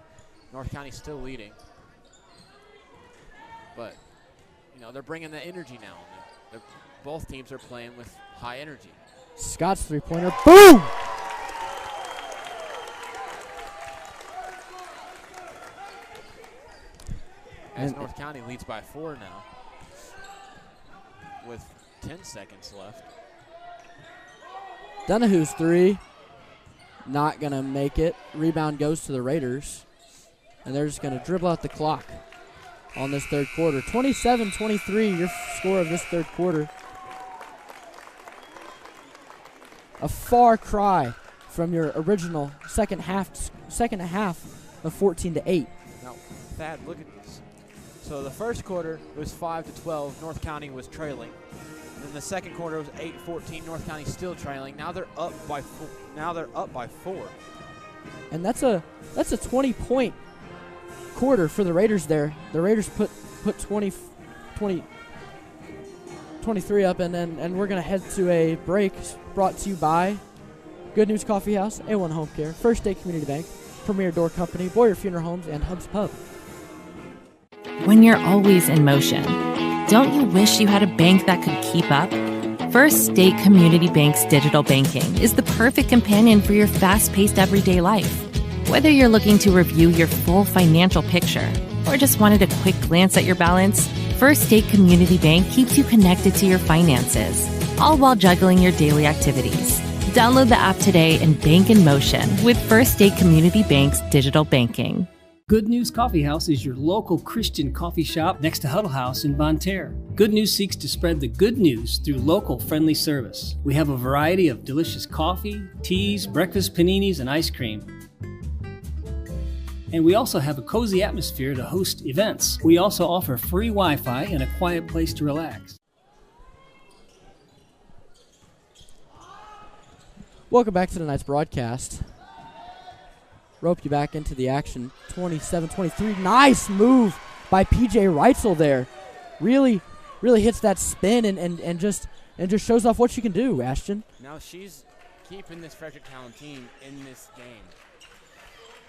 North County still leading. But, you know, they're bringing the energy now. Both teams are playing with high energy. Scott's three-pointer, boom! As North County leads by 4 now with 10 seconds left. Donahue's three, not going to make it. Rebound goes to the Raiders, and they're just going to dribble out the clock on this third quarter. 27-23, your score of this third quarter. A far cry from your original second half of 14-8. Now, Thad, look at this. So the first quarter was 5-12. North County was trailing. And then the second quarter was 8-14. North County still trailing. Now they're up by 4. And that's a 20-point quarter for the Raiders there. The Raiders put 23 up, and we're going to head to a break brought to you by Good News Coffee House, A1 Home Care, First State Community Bank, Premier Door Company, Boyer Funeral Homes, and Hub's Pub. When you're always in motion, don't you wish you had a bank that could keep up? First State Community Bank's digital banking is the perfect companion for your fast-paced everyday life. Whether you're looking to review your full financial picture or just wanted a quick glance at your balance, First State Community Bank keeps you connected to your finances, all while juggling your daily activities. Download the app today and bank in motion with First State Community Bank's digital banking. Good News Coffee House is your local Christian coffee shop next to Huddle House in Bonne Terre. Good News seeks to spread the good news through local friendly service. We have a variety of delicious coffee, teas, breakfast paninis, and ice cream. And we also have a cozy atmosphere to host events. We also offer free Wi-Fi and a quiet place to relax. Welcome back to tonight's broadcast. Rope you back into the action. 27-23. Nice move by PJ Reitzel there. Really hits that spin and just shows off what she can do, Ashton. Now she's keeping this Fredericktown team in this game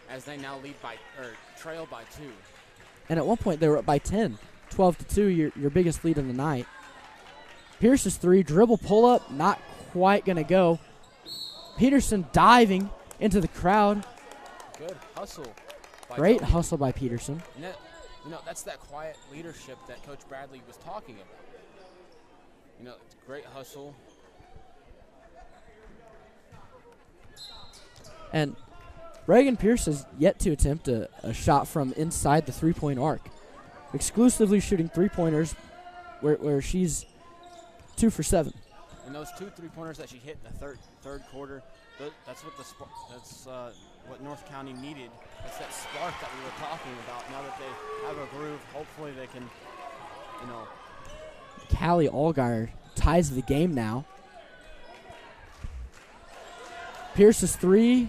as they now trail by 2. And at one point they were up by 10. 12-2, your biggest lead of the night. Pierce's three, dribble pull up, not quite gonna go. Peterson diving into the crowd. Good hustle. Great Toby. hustle by Peterson. And that's that quiet leadership that Coach Bradley was talking about. It's great hustle. And Reagan Pierce has yet to attempt a shot from inside the three-point arc. Exclusively shooting three-pointers where she's 2 for 7. And those 2 3-pointers that she hit in the third quarter, that's what North County needed. That's that spark that we were talking about. Now that they have a groove, hopefully they can, Callie Allgaier ties the game now. Pierce's three,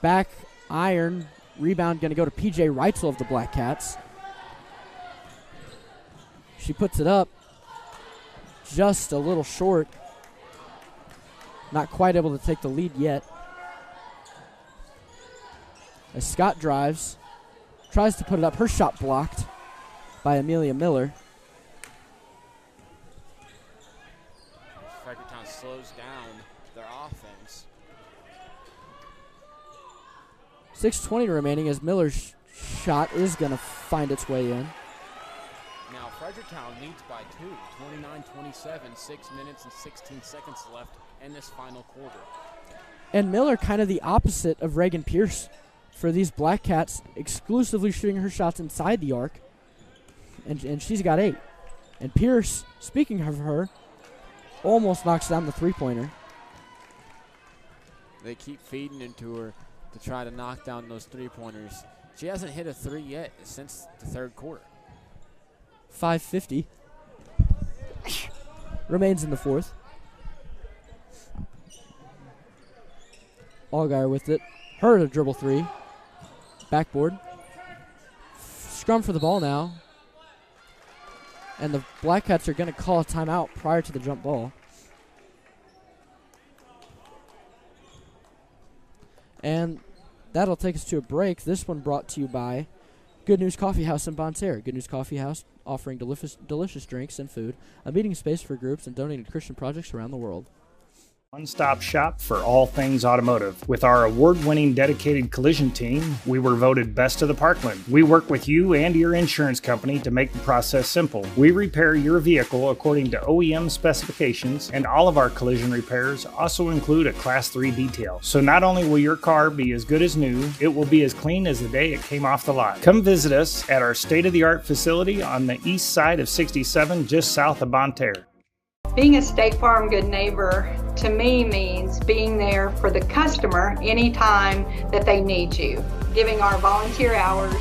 back iron, rebound going to go to PJ Reitzel of the Black Cats. She puts it up just a little short. Not quite able to take the lead yet. As Scott drives, tries to put it up. Her shot blocked by Amelia Miller. Fredericktown slows down their offense. 6:20 remaining as Miller's shot is going to find its way in. Now Fredericktown leads by 2, 29-27, 6 minutes and 16 seconds left in this final quarter. And Miller kind of the opposite of Reagan Pierce for these Black Cats, exclusively shooting her shots inside the arc. And she's got 8. And Pierce, speaking of her, almost knocks down the three-pointer. They keep feeding into her to try to knock down those three-pointers. She hasn't hit a 3 yet since the third quarter. 5:50 remains in the fourth. Allgaier with it. Her to dribble 3. Backboard. Scrum for the ball now. And the Black Cats are going to call a timeout prior to the jump ball. And that'll take us to a break. This one brought to you by Good News Coffee House in Bonne Terre. Good News Coffee House offering delicious drinks and food, a meeting space for groups, and donating to Christian projects around the world. One-stop shop for all things automotive. With our award-winning dedicated collision team, we were voted best of the Parkland. We work with you and your insurance company to make the process simple. We repair your vehicle according to OEM specifications, and all of our collision repairs also include a Class 3 detail. So not only will your car be as good as new, it will be as clean as the day it came off the lot. Come visit us at our state-of-the-art facility on the east side of 67, just south of Bonne Terre. Being a State Farm good neighbor to me means being there for the customer anytime that they need you, giving our volunteer hours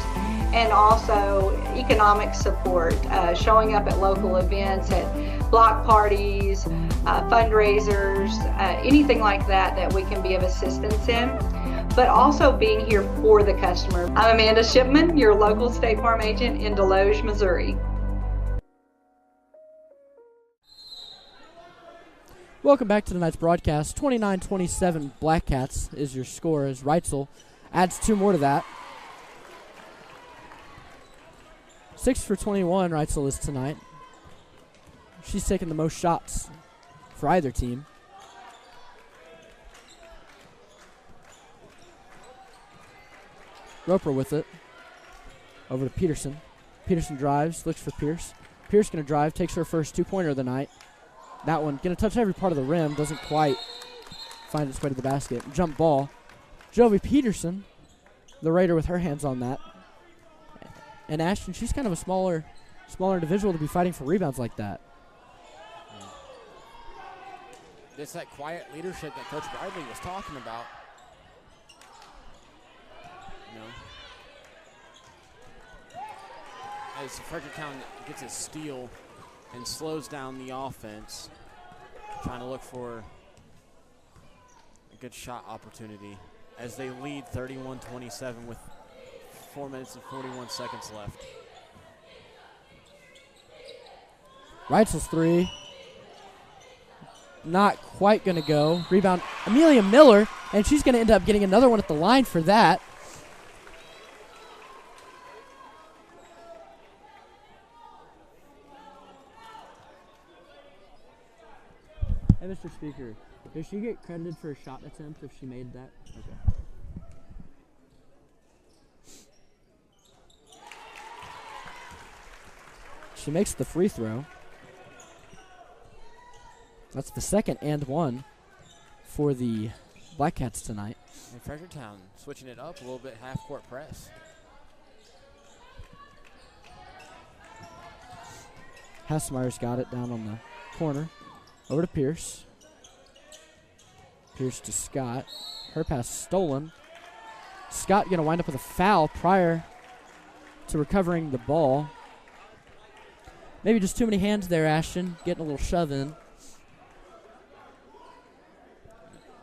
and also economic support, showing up at local events, at block parties, fundraisers, anything like that we can be of assistance in, but also being here for the customer. I'm Amanda Shipman, your local State Farm agent in Deloge, Missouri. Welcome back to tonight's broadcast. 29-27 Black Cats is your score as Reitzel adds 2 more to that. 6 for 21 Reitzel is tonight. She's taken the most shots for either team. Roper with it. Over to Peterson. Peterson drives, looks for Pierce. Pierce going to drive, takes her first 2-pointer of the night. That one going to touch every part of the rim, doesn't quite find its way to the basket. Jump ball. Jovi Peterson, the Raider, with her hands on that. And Ashton, she's kind of a smaller individual to be fighting for rebounds like that. It's that quiet leadership that Coach Bradley was talking about. You know, as Fredericktown gets a steal and slows down the offense, trying to look for a good shot opportunity as they lead 31-27 with 4 minutes and 41 seconds left. Reitzel's 3. Not quite going to go. Rebound, Amelia Miller, and she's going to end up getting another one at the line for that. Hey, Mr. Speaker, does she get credited for a shot attempt if she made that? Okay. She makes the free throw. That's the second and one for the Black Cats tonight. And Fredericktown switching it up a little bit, half-court press. Hassmeyer's got it down on the corner. Over to Pierce. Pierce to Scott. Her pass stolen. Scott going to wind up with a foul prior to recovering the ball. Maybe just too many hands there, Ashton. Getting a little shove in.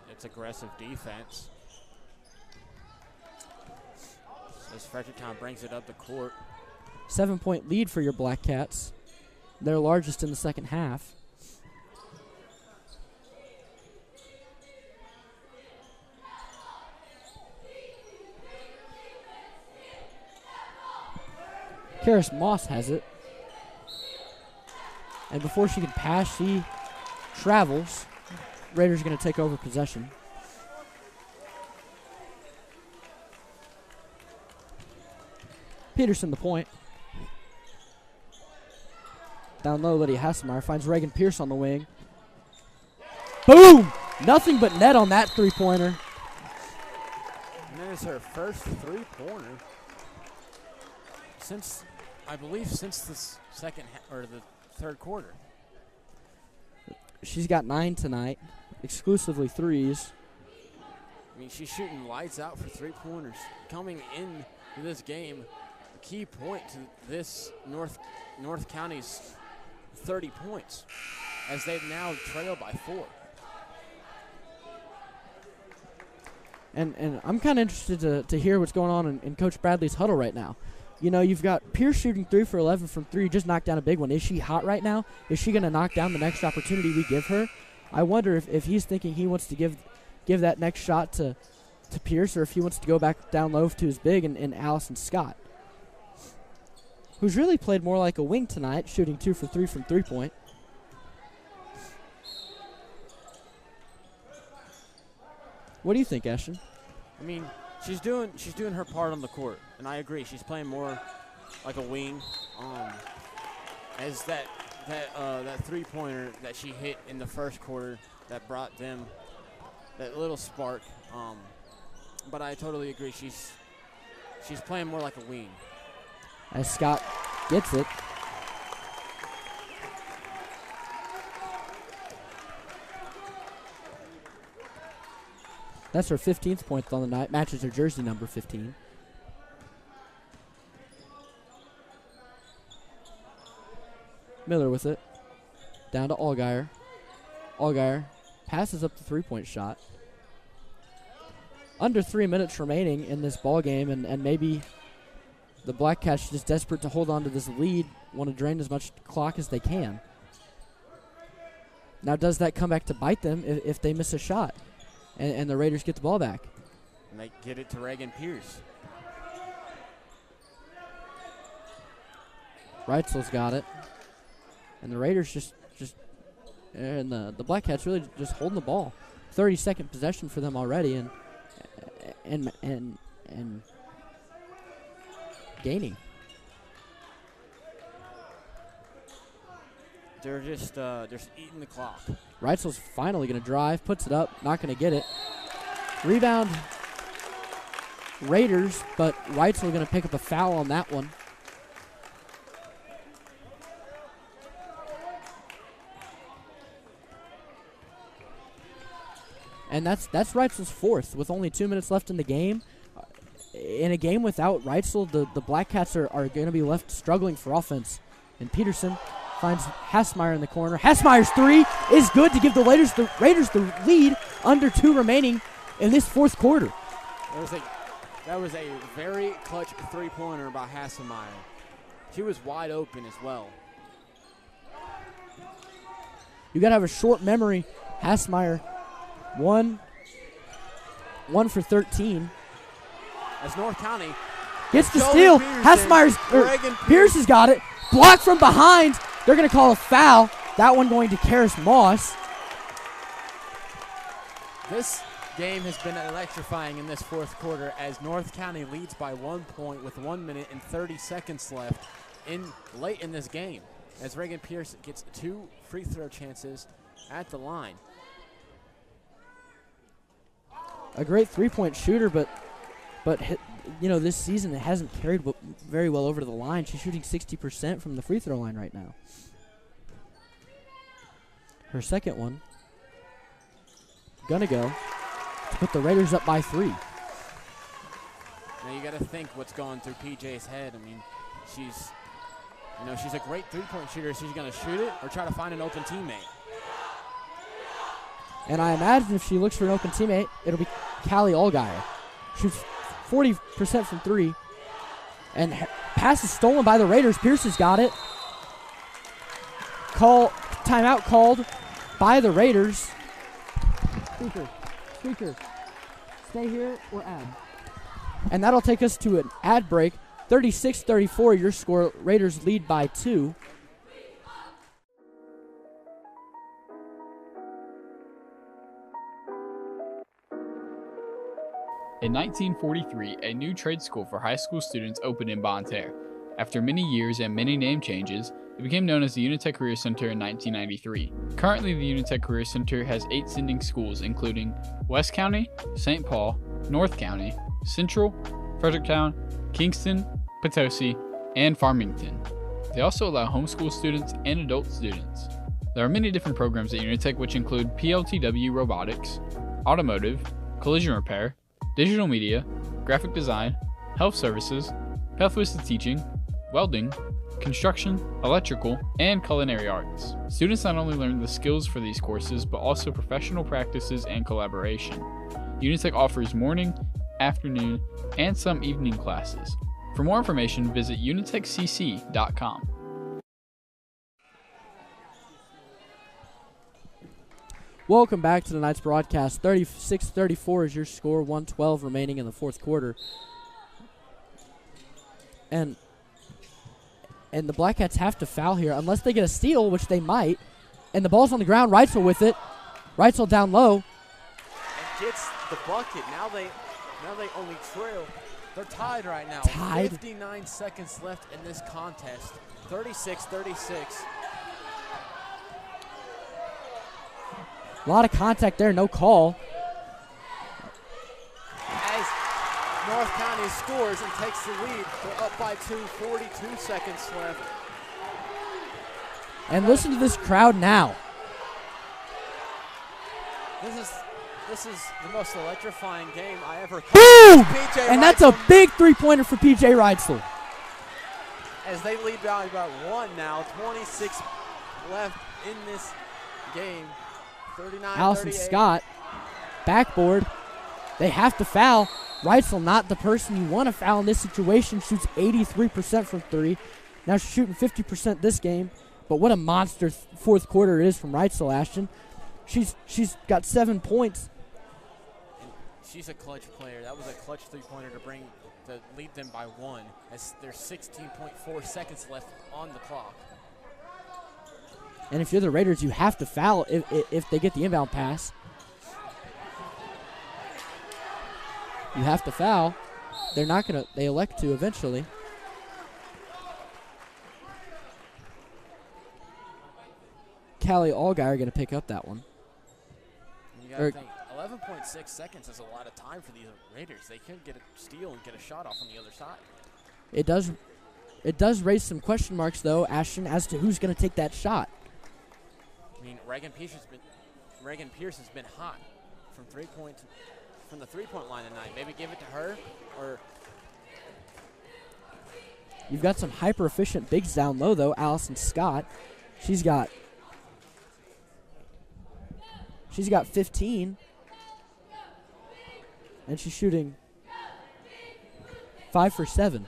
It's aggressive defense. As Fredericktown brings it up the court. 7-point lead for your Black Cats. their largest in the second half. Karis Moss has it. And before she can pass, she travels. Raiders are going to take over possession. Peterson the point. Down low, Lydia Hasselmeyer finds Reagan Pierce on the wing. Boom! Nothing but net on that three-pointer. And that is her first three-pointer since, I believe, since the the third quarter. She's got 9 tonight, exclusively threes. I mean, she's shooting lights out for three-pointers. Coming into this game, a key point to this North County's 30 points, as they've now trailed by 4. And I'm kind of interested to hear what's going on in Coach Bradley's huddle right now. You know, you've got Pierce shooting 3 for 11 from 3, just knocked down a big one. Is she hot right now? Is she going to knock down the next opportunity we give her? I wonder if he's thinking he wants to give that next shot to Pierce, or if he wants to go back down low to his big and Allison Scott, who's really played more like a wing tonight, shooting 2 for 3 from three-point. What do you think, Ashton? I mean, she's doing her part on the court, and I agree. She's playing more like a wing. As that three-pointer that she hit in the first quarter that brought them that little spark. But I totally agree. She's playing more like a wing. As Scott gets it. That's her 15th point on the night. Matches her jersey number 15. Miller with it. Down to Allgaier. Allgaier passes up the three-point shot. Under 3 minutes remaining in this ball game, and maybe the Black Cats just desperate to hold on to this lead, want to drain as much clock as they can. Now, does that come back to bite them if they miss a shot and the Raiders get the ball back? And they get it to Reagan Pierce. Reitzel's got it. And the Raiders and the Black Cats really just holding the ball. 30-second possession for them already, and gaining. They're just eating the clock. Reitzel's finally going to drive, puts it up, not going to get it. Rebound Raiders, but Reitzel going to pick up a foul on that one. And that's Reitzel's fourth with only 2 minutes left in the game. In a game without Reitzel, the Black Cats are going to be left struggling for offense. And Peterson finds Hassmeyer in the corner. Hassmeyer's three is good to give the Raiders the lead under 2 remaining in this fourth quarter. That was a very clutch three-pointer by Hassmeyer. She was wide open as well. You got to have a short memory. Hassmeyer, 1 for 13. As North County gets the steal. Pierce has got it. Blocked from behind. They're going to call a foul. That one going to Karis Moss. This game has been electrifying in this fourth quarter as North County leads by 1 point with 1 minute and 30 seconds left late in this game. As Reagan Pierce gets 2 free throw chances at the line. A great three-point shooter, but you know, this season it hasn't carried very well over to the line. She's shooting 60% from the free throw line right now. Her second one gonna go to put the Raiders up by 3. Now you got to think what's going through PJ's head. I mean, she's a great three-point shooter. She's gonna shoot it or try to find an open teammate. And I imagine if she looks for an open teammate, it'll be Callie Allgaier. Shoots 40% from 3. And pass is stolen by the Raiders. Pierce has got it. Timeout called by the Raiders. Speaker, stay here or ad. And that'll take us to an ad break. 36-34, your score. Raiders lead by 2. In 1943, a new trade school for high school students opened in Bonne Terre. After many years and many name changes, it became known as the UniTec Career Center in 1993. Currently, the UniTec Career Center has 8 sending schools, including West County, St. Paul, North County, Central, Fredericktown, Kingston, Potosi, and Farmington. They also allow homeschool students and adult students. There are many different programs at UniTec, which include PLTW robotics, automotive, collision repair, digital media, graphic design, health services, pathways to teaching, welding, construction, electrical, and culinary arts. Students not only learn the skills for these courses, but also professional practices and collaboration. UniTec offers morning, afternoon, and some evening classes. For more information, visit uniteccc.com. Welcome back to tonight's broadcast. 36-34 is your score, 1:12 remaining in the fourth quarter. And the Black Cats have to foul here unless they get a steal, which they might. And the ball's on the ground. Reitzel with it. Reitzel down low. And gets the bucket. Now they only trail. They're tied right now. Tied. 59 seconds left in this contest. 36-36. A lot of contact there, no call. As North County scores and takes the lead, they're up by 2, 42 seconds left. And listen to this crowd now. This is the most electrifying game I ever covered. Boom! PJ And that's a big three-pointer for PJ Reitzel. As they lead by about 1 now, 26 left in this game. 39-38. Allison Scott, backboard. They have to foul. Reitzel, not the person you want to foul in this situation, shoots 83% from 3. Now she's shooting 50% this game. But what a monster fourth quarter it is from Reitzel, Ashton. She's got 7 points. And she's a clutch player. That was a clutch three-pointer to lead them by 1. As there's 16.4 seconds left on the clock. And if you're the Raiders, you have to foul if they get the inbound pass. You have to foul. They're not going to, they elect to eventually. Callie Allgaier are going to pick up that one. You got to think, 11.6 seconds is a lot of time for these Raiders. They can't get a steal and get a shot off on the other side. It does raise some question marks, though, Ashton, as to who's going to take that shot. I mean, Reagan Pierce has been hot from the three-point line tonight. Maybe give it to her, or you've got some hyper-efficient bigs down low, though. Allison Scott, she's got 15, and she's shooting 5 for 7.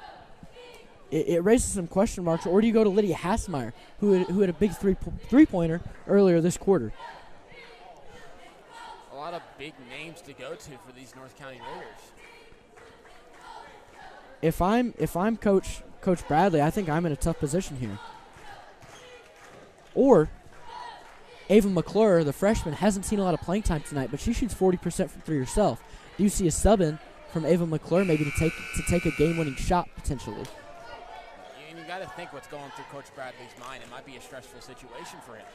It raises some question marks. Or do you go to Lydia Hassmeyer, who had a big three-pointer earlier this quarter? A lot of big names to go to for these North County Raiders. If I'm Coach Bradley, I think I'm in a tough position here. Or Ava McClure, the freshman, hasn't seen a lot of playing time tonight, but she shoots 40% from 3 herself. Do you see a sub in from Ava McClure maybe to take a game-winning shot potentially? And you got to think what's going through Coach Bradley's mind. It might be a stressful situation for him.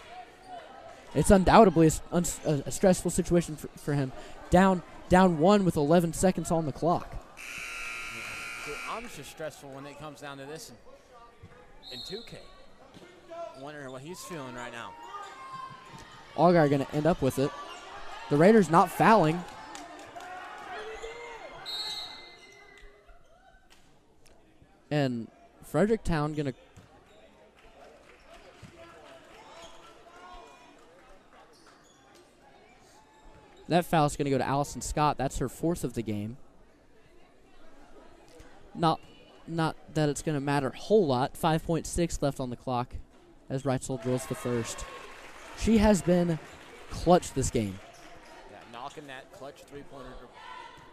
It's undoubtedly a stressful situation for him. Down 1 with 11 seconds on the clock. Yeah. I'm just stressful when it comes down to this in 2K. Wondering what he's feeling right now. Allgaier going to end up with it. The Raiders not fouling. And Fredericktown going to that foul is going to go to Allison Scott. That's her 4th of the game. Not that it's going to matter a whole lot. 5.6 left on the clock as Reitzel drills the first. She has been clutch this game. Yeah, knocking that clutch three-pointer to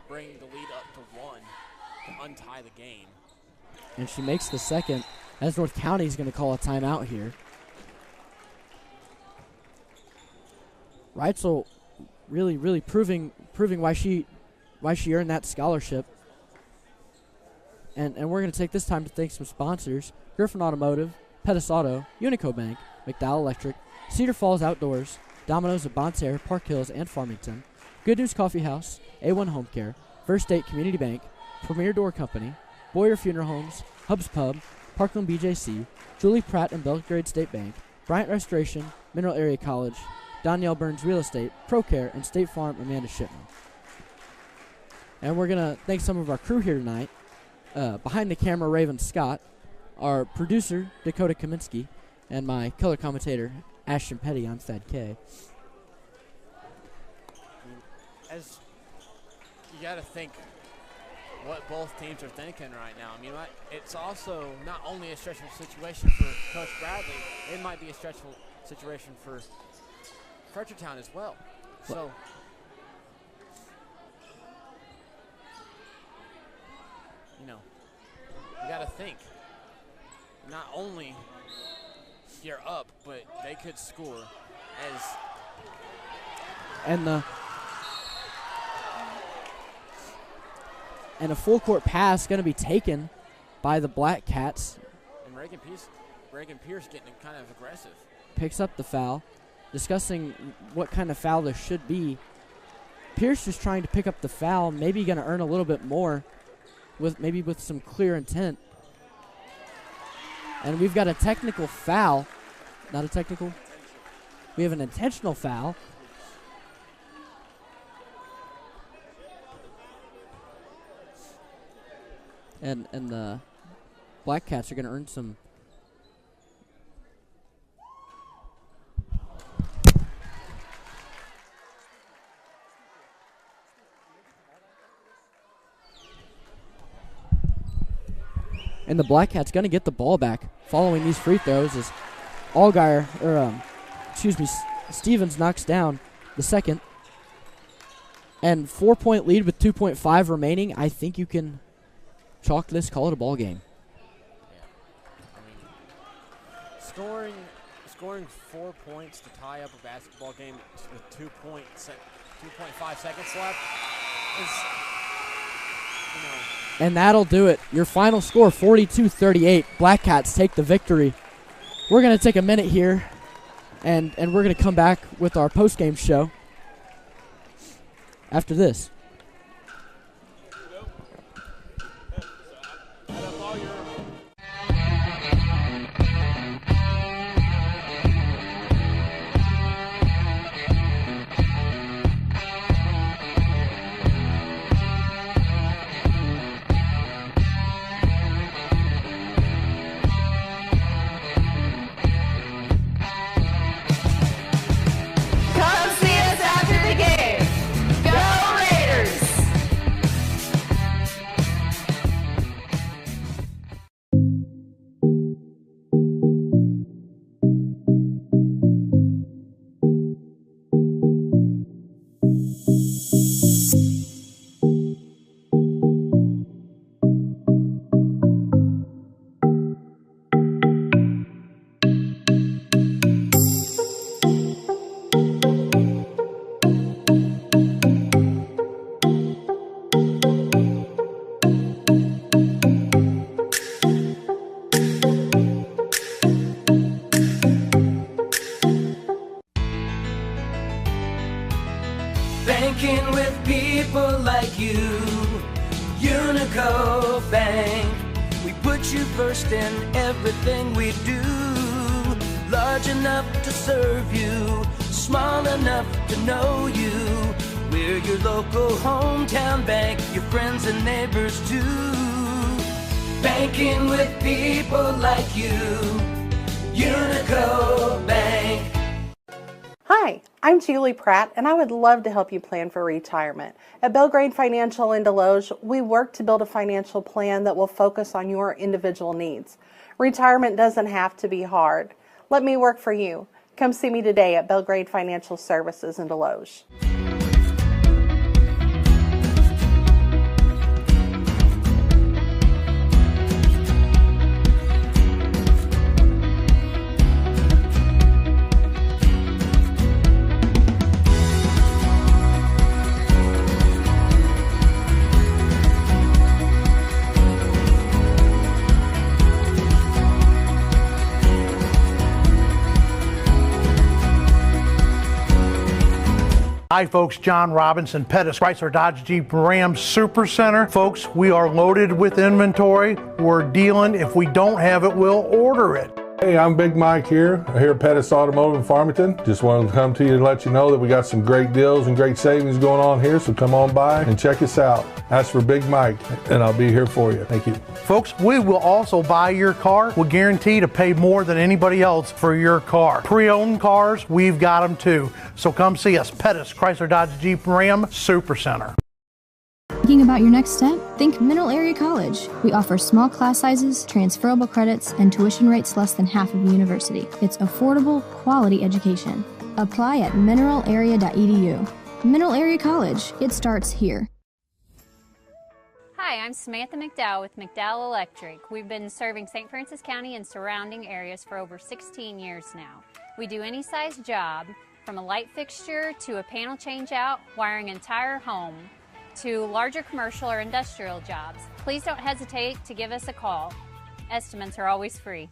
bring the lead up to 1 to untie the game. And she makes the second, as North County is going to call a timeout here. Reitzel really proving why she earned that scholarship. And we're going to take this time to thank some sponsors: Griffin Automotive, Pettis Auto, Unico Bank, McDowell Electric, Cedar Falls Outdoors, Domino's of Bonne Terre, Park Hills, and Farmington, Good News Coffee House, A1 Home Care, First State Community Bank, Premier Door Company, Boyer Funeral Homes, Hubs Pub, Parkland BJC, Julie Pratt and Belgrade State Bank, Bryant Restoration, Mineral Area College, Danielle Burns Real Estate, ProCare, and State Farm Amanda Shipman. And we're going to thank some of our crew here tonight. Behind the camera, Raven Scott, our producer, Dakota Kaminsky, and my color commentator, Ashton Petty. I'm Thad K. As you got to think what both teams are thinking right now. I mean, it's also not only a stressful situation for Coach Bradley, it might be a stressful situation for Fredericktown as well. So, you got to think, not only you're up, but they could score as. And a full court pass going to be taken by the Black Cats. And Reagan Pierce getting kind of aggressive. Picks up the foul. Discussing what kind of foul this should be. Pierce just trying to pick up the foul, maybe going to earn a little bit more with some clear intent. And we've got a technical foul. Not a technical. We have an intentional foul. And the Black Cats are going to earn some. And the Black Cats going to get the ball back following these free throws as Stevens knocks down the second. And 4-point lead with 2.5 remaining. I think you can chalk this, call it a ball game. Yeah. I mean, scoring 4 points to tie up a basketball game with 2.5 seconds left is, And that'll do it. Your final score, 42-38. Black Cats take the victory. We're going to take a minute here, and we're going to come back with our post-game show after this. Come see us after the game. Go Raiders! Banking with people like you, Unico Bank. We put you first in everything we do. Large enough to serve you, small enough to know you. We're your local hometown bank, your friends and neighbors too. Banking with people like you, Unico Bank. Hi, I'm Julie Pratt, and I would love to help you plan for retirement. At Belgrade Financial in Deloge, we work to build a financial plan that will focus on your individual needs. Retirement doesn't have to be hard. Let me work for you. Come see me today at Belgrade Financial Services in Deloge. Hi folks, John Robinson, Pettis, Chrysler Dodge Jeep Ram Super Center. Folks, we are loaded with inventory. We're dealing. If we don't have it, we'll order it. Hey, I'm Big Mike here at Pettis Automotive in Farmington. Just wanted to come to you and let you know that we got some great deals and great savings going on here, so come on by and check us out. Ask for Big Mike, and I'll be here for you. Thank you. Folks, we will also buy your car. We guarantee to pay more than anybody else for your car. Pre-owned cars, we've got them too. So come see us, Pettis, Chrysler Dodge Jeep Ram Super Center. Thinking about your next step? Think Mineral Area College. We offer small class sizes, transferable credits, and tuition rates less than half of a university. It's affordable, quality education. Apply at mineralarea.edu. Mineral Area College. It starts here. Hi, I'm Samantha McDowell with McDowell Electric. We've been serving St. Francis County and surrounding areas for over 16 years now. We do any size job, from a light fixture to a panel change out, wiring an entire home, to larger commercial or industrial jobs. Please don't hesitate to give us a call. Estimates are always free.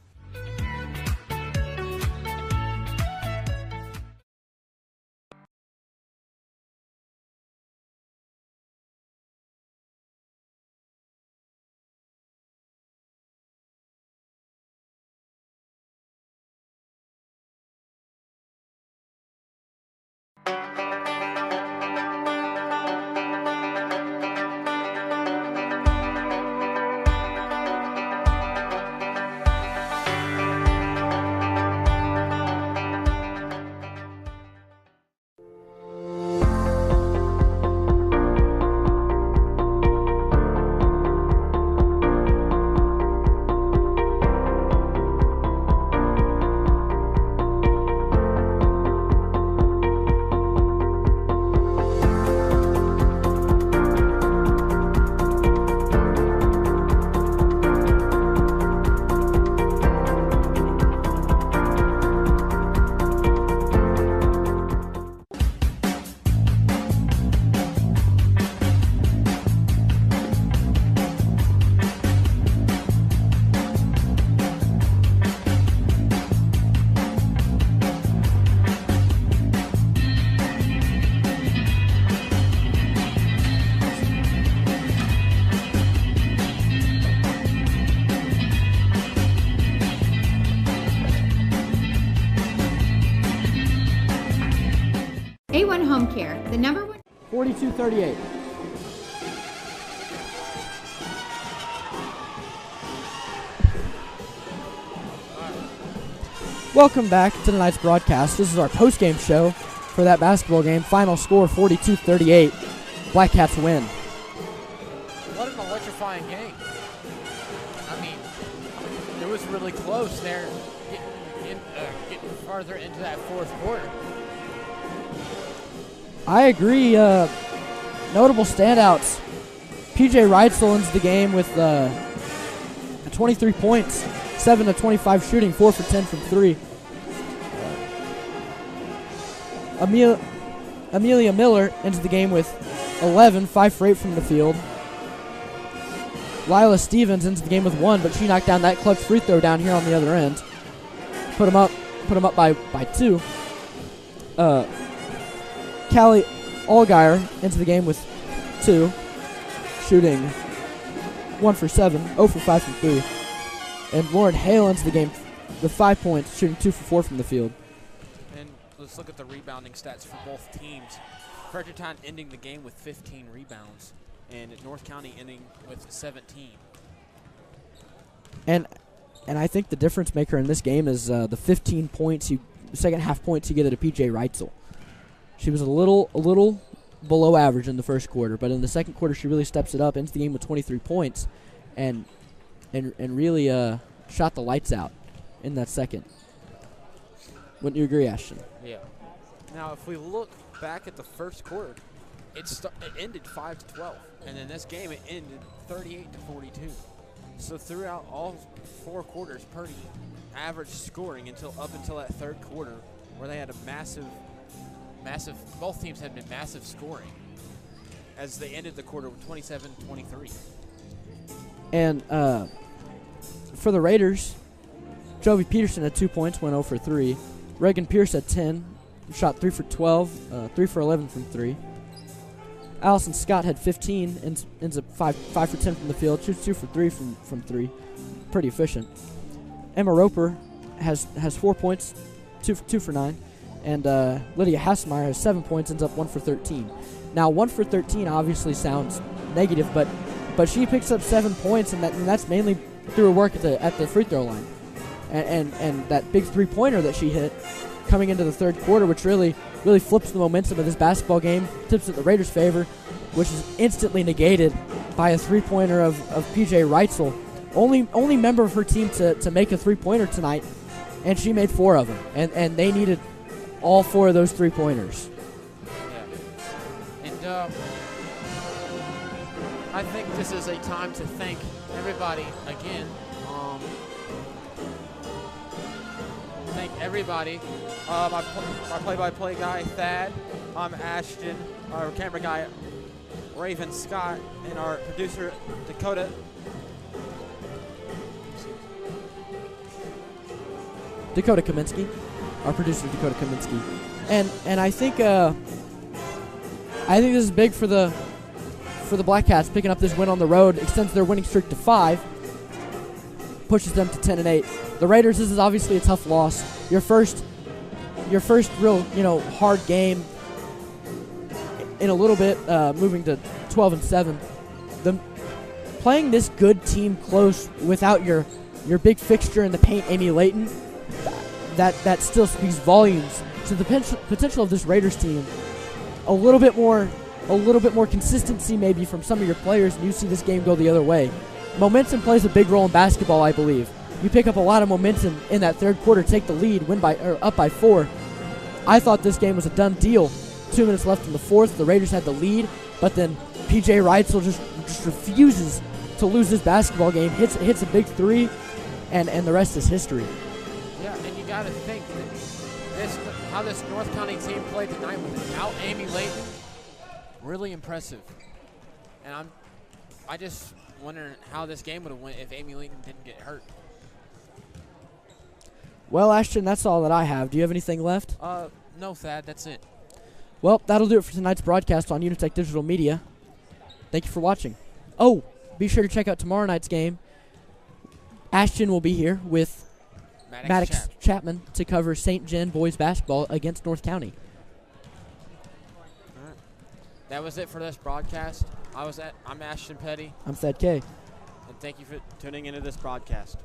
A1 Home Care, the number one. 42-38. Welcome back to tonight's broadcast. This is our post-game show for that basketball game. Final score 42-38. Black Cats win. What an electrifying game. I mean, it was really close there, getting farther into that fourth quarter. I agree. Notable standouts. PJ Reitzel ends the game with 23 points, 7 of 25 shooting, 4 for 10 from 3. Amelia Miller ends the game with 11, 5 for 8 from the field. Lila Stevens ends the game with 1, but she knocked down that clutch free throw down here on the other end. Put them up by 2. Callie Allgaier into the game with 2, shooting 1 for 7, 0 for 5 from 3. And Lauren Hale into the game with 5 points, shooting 2 for 4 from the field. And let's look at the rebounding stats for both teams. Fredericktown ending the game with 15 rebounds, and North County ending with 17. And I think the difference maker in this game is the 15 points, second half points you get to PJ Reitzel. She was a little below average in the first quarter, but in the second quarter she really steps it up, ends the game with 23 points, and really shot the lights out in that second. Wouldn't you agree, Ashton? Yeah. Now, if we look back at the first quarter, it ended 5-12, and in this game it ended 38-42. So throughout all 4 quarters, Purdy averaged scoring up until that third quarter, where they had a massive. Both teams had been massive scoring, as they ended the quarter with 27-23. And for the Raiders, Jovi Peterson had 2 points, went 0 for 3. Reagan Pierce had 10, shot 3 for 12, 3 for 11 from 3. Allison Scott had 15, ends up 5 for 10 from the field, shoots 2 for 3 from 3. Pretty efficient. Emma Roper has 4 points, 2 for 9. And Lydia Hassmeyer has 7 points, ends up 1 for 13. Now, 1 for 13 obviously sounds negative, but she picks up 7 points, and that's mainly through her work at the free throw line. And that big 3-pointer that she hit coming into the third quarter, which really flips the momentum of this basketball game, tips it the Raiders' favor, which is instantly negated by a 3-pointer of PJ Reitzel. Only member of her team to make a 3-pointer tonight, and she made 4 of them. And they needed all 4 of those 3-pointers. Yeah. And I think this is a time to thank everybody again. Thank everybody. My play-by-play guy, Thad. I'm Ashton. Our camera guy, Raven Scott. And our producer, Dakota. Dakota Kaminsky. Our producer, Dakota Kaminsky. And I think this is big for the Black Cats. Picking up this win on the road extends their winning streak to 5. Pushes them to 10-8. The Raiders, this is obviously a tough loss. Your first real, hard game in a little bit, moving to 12-7. Playing this good team close without your big fixture in the paint, Amy Layton, that still speaks volumes to the potential of this Raiders team. A little bit more consistency maybe from some of your players, and you see this game go the other way. Momentum plays a big role in basketball, I believe. You pick up a lot of momentum in that third quarter, take the lead, up by 4. I thought this game was a done deal. 2 minutes left in the fourth. The Raiders had the lead, but then PJ Reitzel just refuses to lose this basketball game. Hits a big 3, and the rest is history. Yeah, and you got to think how this North County team played tonight without Amy Layton. Really impressive. And I just wondering how this game would have went if Amy Layton didn't get hurt. Well, Ashton, that's all that I have. Do you have anything left? No, Thad, that's it. Well, that'll do it for tonight's broadcast on UniTec Digital Media. Thank you for watching. Oh, be sure to check out tomorrow night's game. Ashton will be here with Maddox Chapman to cover St. John boys basketball against North County. All right. That was it for this broadcast. I'm Ashton Petty. I'm Thad K. And thank you for tuning into this broadcast.